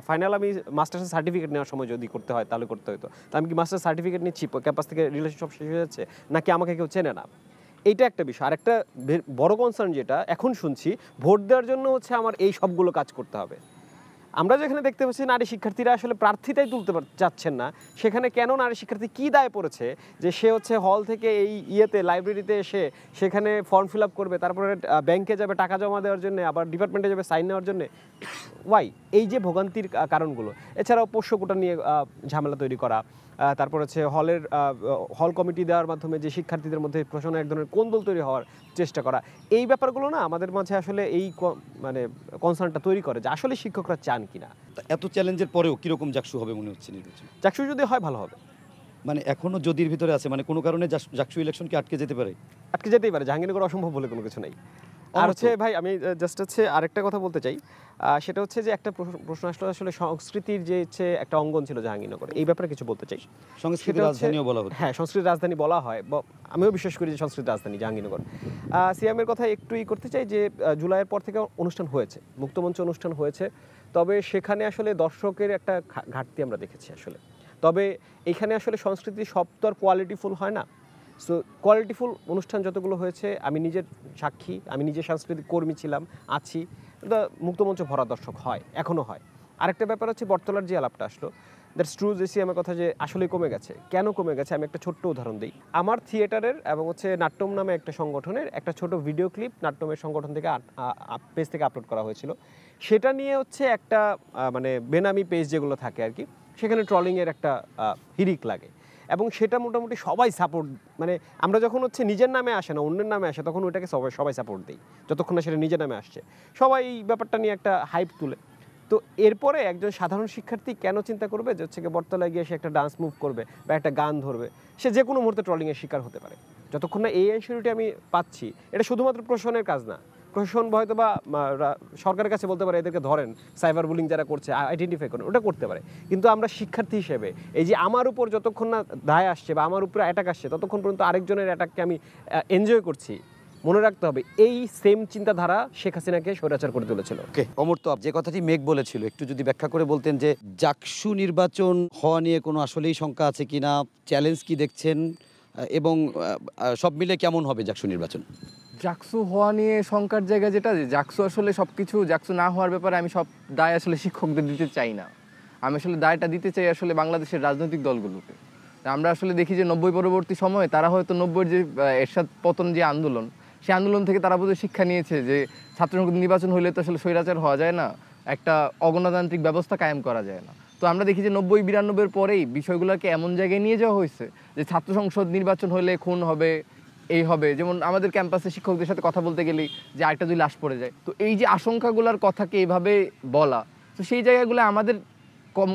ফাইনাল আমি মাস্টার্সের সার্টিফিকেট নেওয়ার সময় যদি করতে হয় তাহলে করতে হতো। তো আমি কি মাস্টার্স সার্টিফিকেট নিচ্ছি, ক্যাম্পাস থেকে রিলেশন সব শেষ হয়ে যাচ্ছে, নাকি আমাকে কেউ চেনে না? এইটা একটা বিষয়। আর একটা বড় কনসার্ন যেটা এখন শুনছি, ভোট দেওয়ার জন্য হচ্ছে আমার এই সবগুলো কাজ করতে হবে। আমরা যেখানে দেখতে পাচ্ছি নারী শিক্ষার্থীরা আসলে প্রার্থীতাই তুলতে চাচ্ছেন না, সেখানে কেন নারী শিক্ষার্থী কী দায় পড়েছে যে সে হচ্ছে হল থেকে এই লাইব্রেরিতে এসে সেখানে ফর্ম ফিল আপ করবে, তারপরে ব্যাংকে যাবে টাকা জমা দেওয়ার জন্য, আবার ডিপার্টমেন্টে যাবে সাইন নেওয়ার জন্য? ওয়াই? এই যে ভোগান্তির কারণগুলো। এছাড়াও পোষ্য কোটা নিয়ে ঝামেলা তৈরি করা, তারপর হচ্ছে হল কমিটি দেওয়ার মাধ্যমে যে শিক্ষার্থীদের মধ্যে প্রশ্ন এক ধরনের কোন্দল তৈরি হওয়ার চেষ্টা করা, এই ব্যাপারগুলো না আমাদের মাঝে আসলে এই মানে কনসার্নটা তৈরি করে যে আসলে শিক্ষকরা চান কিনা। এত চ্যালেঞ্জের পরেও কিরকম জাকসু হবে মনে হচ্ছে নির্বাচন? জাকসু যদি হয় ভালো হবে, মানে এখনো যদির ভিতরে আছে, মানে কোনো কারণে জাকসু ইলেকশন কি আটকে যেতে পারে? আটকে যেতেই পারে, জাহাঙ্গীরনগর অসম্ভব বলে কোনো কিছু নেই। আর হচ্ছে ভাই আমি জাস্ট হচ্ছে আরেকটা কথা বলতে চাই, সেটা হচ্ছে যে একটা প্রশ্ন আসলে আসলে সংস্কৃতির যে হচ্ছে একটা অঙ্গন ছিল জাহাঙ্গীরনগর, এই ব্যাপারে কিছু বলতে চাই। সংস্কৃতির রাজধানীও বলা হচ্ছে। হ্যাঁ, সংস্কৃতির রাজধানী বলা হয়, আমিও বিশ্বাস করি যে সংস্কৃতির রাজধানী জাহাঙ্গীরনগর। সিয়ামের কথা একটু করতে চাই যে জুলাইয়ের পর থেকে অনুষ্ঠান হয়েছে, মুক্তমঞ্চ অনুষ্ঠান হয়েছে, তবে সেখানে আসলে দর্শকের একটা ঘাটতি আমরা দেখেছি আসলে। তবে এখানে আসলে সংস্কৃতি সব তো আর কোয়ালিটিফুল হয় না। সো কোয়ালিটিফুল অনুষ্ঠান যতগুলো হয়েছে, আমি নিজের সাক্ষী, আমি নিজে সাংস্কৃতিক কর্মী ছিলাম, আছি, মুক্তমঞ্চ ভরা দর্শক হয়, এখনও হয়। আরেকটা ব্যাপার হচ্ছে বটতলার যে আলাপটা আসলো, দ্যাটস ট্রু জেসি, আমার কথা যে আসলেই কমে গেছে। কেন কমে গেছে আমি একটা ছোট্ট উদাহরণ দিই। আমার থিয়েটারের এবং হচ্ছে নাট্যম নামে একটা সংগঠনের একটা ছোট ভিডিও ক্লিপ নাট্যমের সংগঠন থেকে পেজ থেকে আপলোড করা হয়েছিল। সেটা নিয়ে হচ্ছে একটা মানে বেনামি পেজ যেগুলো থাকে আর কি, সেখানে ট্রলিংয়ের একটা হিড়িক লাগে এবং সেটা মোটামুটি সবাই সাপোর্ট, মানে আমরা যখন হচ্ছে নিজের নামে আসে না অন্যের নামে আসে তখন ওইটাকে সবাই সাপোর্ট দিই, যতক্ষণ না সেটা নিজের নামে আসছে সবাই এই ব্যাপারটা নিয়ে একটা হাইপ তুলে। তো এরপরে একজন সাধারণ শিক্ষার্থী কেন চিন্তা করবে যে হচ্ছে বটতলায় গিয়ে সে একটা ডান্স মুভ করবে বা একটা গান ধরবে, সে যে কোনো মুহূর্তে ট্রলিংয়ের শিকার হতে পারে। যতক্ষণ না এই এনশিওরিটি আমি পাচ্ছি, এটা শুধুমাত্র প্রশাসনের কাজ না, প্রশাসন হয়তো বা সরকারের কাছে বলতে পারে এদেরকে ধরেন, সাইবার বুলিং যারা করছে আইডেন্টিফাই করেন, ওটা করতে পারে। কিন্তু আমরা শিক্ষার্থী হিসেবে এই যে আমার উপর যতক্ষণ না দায় আসছে বা আমার উপরে অ্যাটাক আসছে, ততক্ষণ পর্যন্ত আরেকজনের অ্যাটাককে আমি এনজয় করছি। মনে রাখতে হবে এই সেম চিন্তাধারা শেখ হাসিনাকে স্বৈরাচার করে তুলেছিল। ওকে অমর্ত্য, যে কথাটি মেঘ বলেছিল একটু যদি ব্যাখ্যা করে বলতেন যে জাকসু নির্বাচন হওয়া নিয়ে কোনো আসলেই শঙ্কা আছে কিনা, চ্যালেঞ্জ কি দেখছেন, এবং সব মিলে কেমন হবে জাকসু নির্বাচন? জাকসু হওয়া নিয়ে শঙ্কার জায়গা যেটা, যে জাকসু আসলে সব কিছু, জাকসু না হওয়ার ব্যাপারে আমি সব দায় আসলে শিক্ষকদের দিতে চাই না। আমি আসলে দায়টা দিতে চাই আসলে বাংলাদেশের রাজনৈতিক দলগুলোকে। আমরা আসলে দেখি যে 90 পরবর্তী সময়ে তারা হয়তো 90-র যে এরশাদ পতন যে আন্দোলন, সেই আন্দোলন থেকে তারা বোধহয় শিক্ষা নিয়েছে যে ছাত্র সংসদ নির্বাচন হলে তো আসলে স্বৈরাচার হওয়া যায় না, একটা অগণতান্ত্রিক ব্যবস্থা কায়েম করা যায় না। তো আমরা দেখি যে 90-92-এর পরেই বিষয়গুলোকে এমন জায়গায় নিয়ে যাওয়া হয়েছে যে ছাত্র সংসদ নির্বাচন হলে খুন হবে, এই হবে। যেমন আমাদের ক্যাম্পাসে শিক্ষকদের সাথে কথা বলতে গেলেই যে আরেকটা যদি লাশ পড়ে যায়, তো এই যে আশঙ্কাগুলোর কথাকে এইভাবে বলা, তো সেই জায়গাগুলো আমাদের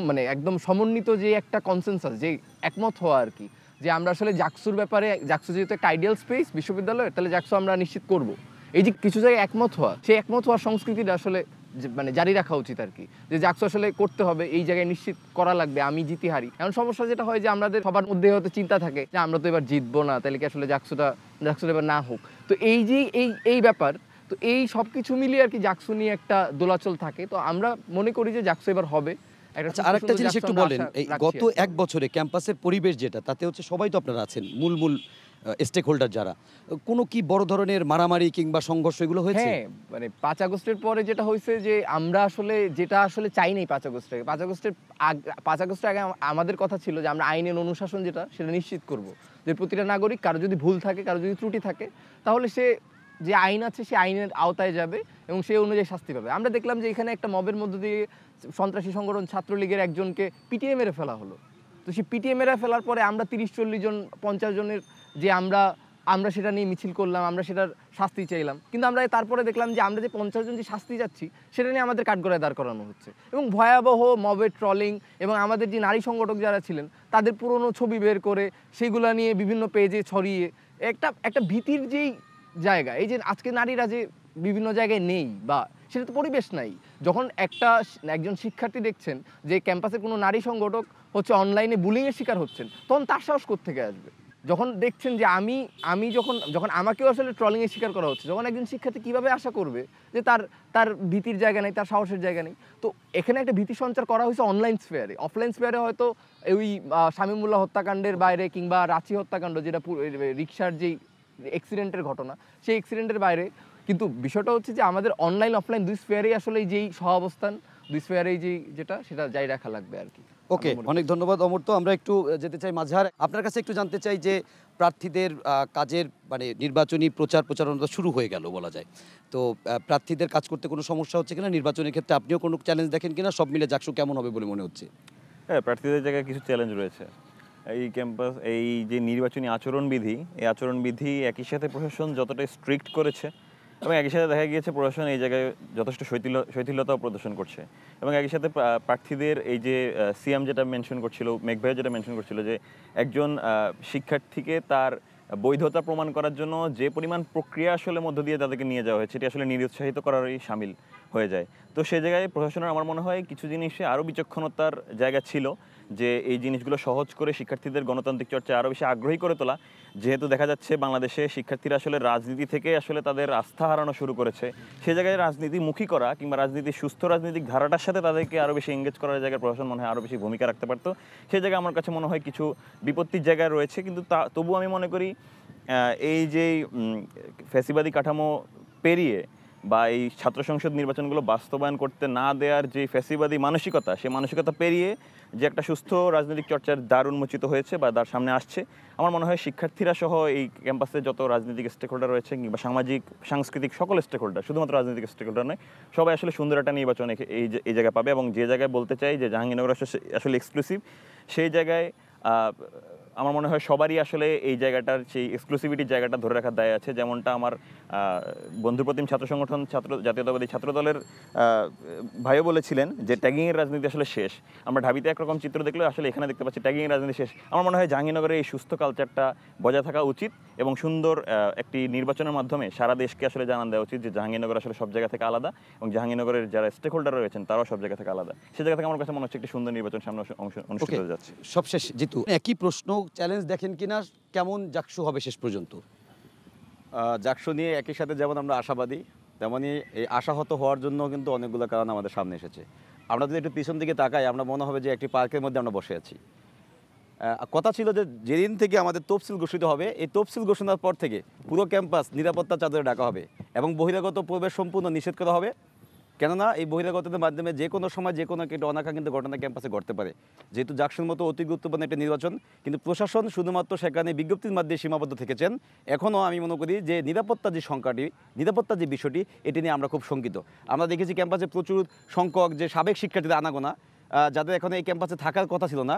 মানে একদম সমন্বিত যে একটা কনসেনসাস, যে একমত হওয়া আর কি, যে আমরা আসলে জাকসুর ব্যাপারে, জাকসু যেহেতু একটা আইডিয়াল স্পেস বিশ্ববিদ্যালয়, তাহলে জাকসু আমরা নিশ্চিত করব। এই যে কিছু জায়গায় একমত হওয়া, সেই একমত হওয়ার সংস্কৃতিটা আসলে মানে জারি রাখা উচিত আর কি, যে জাকসু আসলে করতে হবে, এই জায়গায় নিশ্চিত করা লাগবে, আমি জিতি হারি। এমন সমস্যা যেটা হয় যে আমাদের সবার মধ্যে হয়তো চিন্তা থাকে যে আমরা তো এবার জিতবো না, তাহলে কি আসলে জাকসুটা এবার না হোক। তো এই যে এই ব্যাপার, তো এই সব কিছু মিলিয়ে আর কি জাকসু নিয়ে একটা দোলাচল থাকে। তো আমরা মনে করি যে জাকসু এবার হবে। আরেকটা জিনিস একটু বলেন, এই গত এক বছরে ক্যাম্পাসের পরিবেশ যেটা, তাতে হচ্ছে সবাই তো আপনারা আছেন মূল স্টেক হোল্ডার যারা, কোনো কি বড় ধরনের মারামারি কিংবা সংঘর্ষ এগুলো হয়েছে? হ্যাঁ, মানে 5 আগস্টের পরে যেটা হয়েছে যে আমরা আসলে যেটা আসলে চাই নাই 5 আগস্টের আগে আমাদের কথা ছিল যে আমরা আইনের অনুশাসন যেটা, সেটা নিশ্চিত করব, যে প্রতিটা নাগরিক, কারো যদি ভুল থাকে, কারো যদি ত্রুটি থাকে, তাহলে সে যে আইন আছে সেই আইনের আওতায় যাবে এবং সেই অনুযায়ী শাস্তি পাবে। আমরা দেখলাম যে এখানে একটা মবের মধ্য দিয়ে সন্ত্রাসী সংগঠন ছাত্রলীগের একজনকে পিটিয়ে মেরে ফেলা হলো। তো সেই পিটিয়ে মেরে ফেলার পরে আমরা 30-40 জন 50 জনের যে আমরা সেটা নিয়ে মিছিল করলাম, আমরা সেটার শাস্তি চাইলাম, কিন্তু আমরা তারপরে দেখলাম যে আমরা যে 50 জন যে শাস্তি যাচ্ছি সেটা নিয়ে আমাদের কাঠগড়ায় দাঁড় করানো হচ্ছে এবং ভয়াবহ মবের ট্রলিং, এবং আমাদের যে নারী সংগঠক যারা ছিলেন তাদের পুরনো ছবি বের করে সেগুলো নিয়ে বিভিন্ন পেজে ছড়িয়ে একটা ভীতির যেই জায়গা, এই যে আজকে নারীরা যে বিভিন্ন জায়গায় নেই বা সেটা তো পরিবেশ নাই। যখন একজন শিক্ষার্থী দেখছেন যে ক্যাম্পাসের কোনো নারী সংগঠক হচ্ছে অনলাইনে বুলিংয়ের শিকার হচ্ছেন, তখন তার সাহস কোত্থেকে আসবে? যখন দেখছেন যে আমি যখন আমাকেও আসলে ট্রলিংয়ের শিকার করা হচ্ছে, যখন একজন শিক্ষার্থী কীভাবে আশা করবে যে তার ভীতির জায়গা নেই, তার সাহসের জায়গা নেই? তো এখানে একটা ভীতি সঞ্চার করা হয়েছে অনলাইন স্ফেয়ারে। অফলাইন স্ফেয়ারে হয়তো ওই শামীমুল্লাহ হত্যাকাণ্ডের বাইরে কিংবা রাঁচি হত্যাকাণ্ড, যেটা রিকশার যেই অ্যাক্সিডেন্টের ঘটনা, সেই অ্যাক্সিডেন্টের বাইরে, কিন্তু বিষয়টা হচ্ছে যে আমাদের অনলাইন অফলাইন দুই স্ফেয়ারেই আসলে যেই সহাবস্থান, দুই স্ফেয়ারেই যেটা সেটা জারি রাখা লাগবে আর কি। ওকে, অনেক ধন্যবাদ অমর্ত্য। আমরা একটু যেতে চাই মাঝহার, আপনার কাছে একটু জানতে চাই যে প্রার্থীদের কাজের মানে নির্বাচনী প্রচারণা শুরু হয়ে গেল বলা যায়, তো প্রার্থীদের কাজ করতে কোনো সমস্যা হচ্ছে কিনা, নির্বাচনের ক্ষেত্রে আপনিও কোনো চ্যালেঞ্জ দেখেন কিনা, সব মিলে জাকসু কেমন হবে বলে মনে হচ্ছে? হ্যাঁ, প্রার্থীদের জায়গায় কিছু চ্যালেঞ্জ রয়েছে। এই ক্যাম্পাস, এই যে নির্বাচনী আচরণবিধি, এই আচরণবিধি একই সাথে প্রশাসন যতটা স্ট্রিক্ট করেছে, এবং একই সাথে দেখা গিয়েছে প্রশাসন এই জায়গায় যথেষ্ট শৈথিলতাও প্রদর্শন করছে। এবং একই সাথে প্রার্থীদের এই যে সিএম যেটা মেনশন করছিল, মেঘ ভাই যেটা মেনশন করছিল যে একজন শিক্ষার্থীকে তার বৈধতা প্রমাণ করার জন্য যে পরিমাণ প্রক্রিয়া আসলে মধ্য দিয়ে তাদেরকে নিয়ে যাওয়া হয়েছে, এটি আসলে নিরুৎসাহিত করারই শামিল হয়ে যায়। তো সেই জায়গায় প্রশাসনের আমার মনে হয় কিছু জিনিসে আরও বিচক্ষণতার জায়গা ছিল, যে এই জিনিসগুলো সহজ করে শিক্ষার্থীদের গণতান্ত্রিক চর্চায় আরও বেশি আগ্রহী করে তোলা। যেহেতু দেখা যাচ্ছে বাংলাদেশে শিক্ষার্থীরা আসলে রাজনীতি থেকে আসলে তাদের আস্থা হারানো শুরু করেছে, সেই জায়গায় রাজনীতিমুখী করা কিংবা সুস্থ রাজনৈতিক ধারাটার সাথে তাদেরকে আরও বেশি এঙ্গেজ করার জায়গায় প্রশাসন মনে হয় আরও বেশি ভূমিকা রাখতে পারতো। সেই জায়গায় আমার কাছে মনে হয় কিছু বিপত্তির জায়গায় রয়েছে, কিন্তু তবু আমি মনে করি এই যে ফ্যাসিবাদী কাঠামো পেরিয়ে বা এই ছাত্র সংসদ নির্বাচনগুলো বাস্তবায়ন করতে না দেওয়ার যে ফ্যাসিবাদী মানসিকতা, সেই মানসিকতা পেরিয়ে যে একটা সুস্থ রাজনৈতিক চর্চার দ্বার উন্মোচিত হয়েছে বা দ্বার সামনে আসছে, আমার মনে হয় শিক্ষার্থীরা সহ এই ক্যাম্পাসে যত রাজনৈতিক স্টেক হোল্ডার রয়েছে কিংবা সামাজিক সাংস্কৃতিক সকল স্টেক হোল্ডার, শুধুমাত্র রাজনৈতিক স্টেক হোল্ডার নয়, সবাই আসলে সুন্দর একটা নির্বাচন এই জায়গায় পাবে। এবং যে জায়গায় বলতে চাই যে জাহাঙ্গীরনগর আসলে এক্সক্লুসিভ, সেই জায়গায় আমার মনে হয় সবারই আসলে এই জায়গাটার সেই এক্সক্লুসিভিটির জায়গাটা ধরে রাখার দায় আছে। যেমনটা আমার বন্ধুপ্রতিম ছাত্র সংগঠন জাতীয়তাবাদী ছাত্রদলের ভাইও বলেছিলেন যে ট্যাগিংয়ের রাজনীতি আসলে শেষ। আমরা ঢাবিতে একরকম চিত্র দেখলেও আসলে এখানে দেখতে পাচ্ছি ট্যাগিংয়ের রাজনীতি শেষ। আমার মনে হয় জাহাঙ্গীরনগরে এই সুস্থ কালচারটা বজায় থাকা উচিত এবং সুন্দর একটি নির্বাচনের মাধ্যমে সারা দেশকে আসলে জানান দেওয়া উচিত যে জাহাঙ্গীরনগর আসলে সব জায়গা থেকে আলাদা এবং জাহাঙ্গীরনগরের যারা স্টেক হোল্ডার রয়েছেন তারাও সব জায়গা থেকে আলাদা। সেই জায়গা থেকে আমার কাছে মনে হচ্ছে একটি সুন্দর নির্বাচন সামনে অনুষ্ঠিত হয়ে যাচ্ছে। সবশেষ জিতু, একই প্রশ্ন, চ্যালেঞ্জ দেখেন কিনা, কেমন জাকসু হবে শেষ পর্যন্ত? জাকসু নিয়ে একই সাথে যেমন আমরা আশাবাদী, তেমনই এই আশাহত হওয়ার জন্য কিন্তু অনেকগুলো কারণ আমাদের সামনে এসেছে। আমরা যদি একটু পিছন দিকে তাকাই, আমরা মনে হবে যে একটি পার্কের মধ্যে আমরা বসে আছি। কথা ছিল যে যেদিন থেকে আমাদের তফসিল ঘোষিত হবে, এই তফসিল ঘোষণার পর থেকে পুরো ক্যাম্পাস নিরাপত্তা চাদরে ঢাকা হবে এবং বহিরাগত প্রবেশ সম্পূর্ণ নিষেধ করা হবে। কেননা এই বহিরাগতদের মাধ্যমে যে কোনো সময় যে কোনো একটা অনাকাঙ্ক্ষিত ঘটনা ক্যাম্পাসে ঘটতে পারে। যেহেতু জাকসুর মতো অতি গুরুত্বপূর্ণ একটা নির্বাচন, কিন্তু প্রশাসন শুধুমাত্র সেখানে বিজ্ঞপ্তির মাধ্যমে সীমাবদ্ধ থেকেছেন। এখনও আমি মনে করি যে নিরাপত্তার যে সংখ্যাটি, নিরাপত্তার যে বিষয়টি, এটি নিয়ে আমরা খুব শঙ্কিত। আমরা দেখেছি ক্যাম্পাসে প্রচুর সংখ্যক যে সাবেক শিক্ষার্থীদের আনাগোনা, যাদের এখানে এই ক্যাম্পাসে থাকার কথা ছিল না,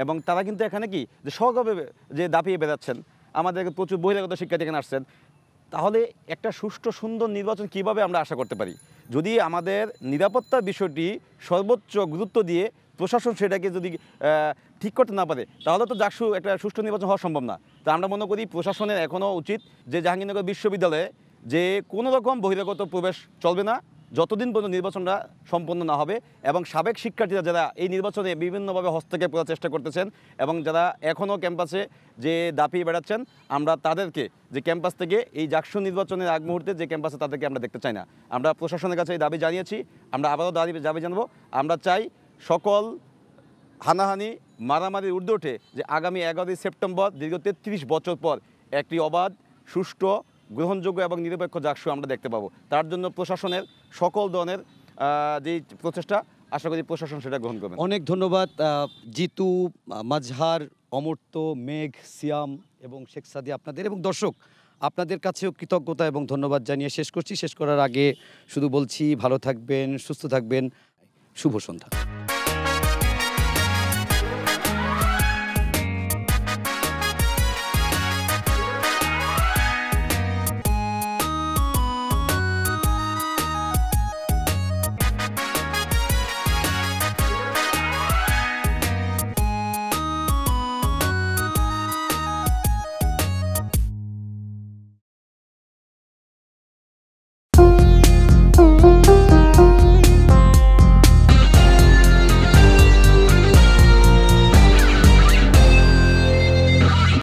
এবং তারা কিন্তু এখানে কি যে সগবে যে দাপিয়ে বেড়াচ্ছেন। আমাদের প্রচুর বহিরাগত শিক্ষার্থী এখানে আসছেন। তাহলে একটা সুষ্ঠু সুন্দর নির্বাচন কিভাবে আমরা আশা করতে পারি যদি আমাদের নিরাপত্তার বিষয়টি সর্বোচ্চ গুরুত্ব দিয়ে প্রশাসন সেটাকে যদি ঠিক করতে না পারে, তাহলে তো জাকসু একটা সুষ্ঠু নির্বাচন হওয়া সম্ভব না। তা আমরা মনে করি প্রশাসনের এখনও উচিত যে জাহাঙ্গীরনগর বিশ্ববিদ্যালয়ে যে কোনো রকম বহিরাগত প্রবেশ চলবে না যতদিন পর্যন্ত নির্বাচনটা সম্পন্ন না হবে, এবং সাবেক শিক্ষার্থীরা যারা এই নির্বাচনে বিভিন্নভাবে হস্তক্ষেপ করার চেষ্টা করতেছেন এবং যারা এখনও ক্যাম্পাসে যে দাপিয়ে বেড়াচ্ছেন, আমরা তাদেরকে যে ক্যাম্পাস থেকে এই জাকসু নির্বাচনের আগ মুহূর্তে যে ক্যাম্পাসে তাদেরকে আমরা দেখতে চাই না। আমরা প্রশাসনের কাছে এই দাবি জানিয়েছি, আমরা আবারও দাবি জানাবো। আমরা চাই সকল হানাহানি মারামারির ঊর্ধ্বে ওঠে যে আগামী 11ই সেপ্টেম্বর দীর্ঘ 33 বছর পর একটি অবাধ, সুষ্ঠু, গ্রহণযোগ্য এবং নিরপেক্ষ জাকসু আমরা দেখতে পাবো। তার জন্য প্রশাসনের সকল ধরনের যে প্রচেষ্টা, আশা করি প্রশাসন সেটা গ্রহণ করবে। অনেক ধন্যবাদ জিতু, মাজহার, অমর্ত্য, মেঘ, সিয়াম এবং শেখ সাদি আপনাদের, এবং দর্শক আপনাদের কাছেও কৃতজ্ঞতা এবং ধন্যবাদ জানিয়ে শেষ করছি। শেষ করার আগে শুধু বলছি ভালো থাকবেন, সুস্থ থাকবেন, শুভ সন্ধ্যা।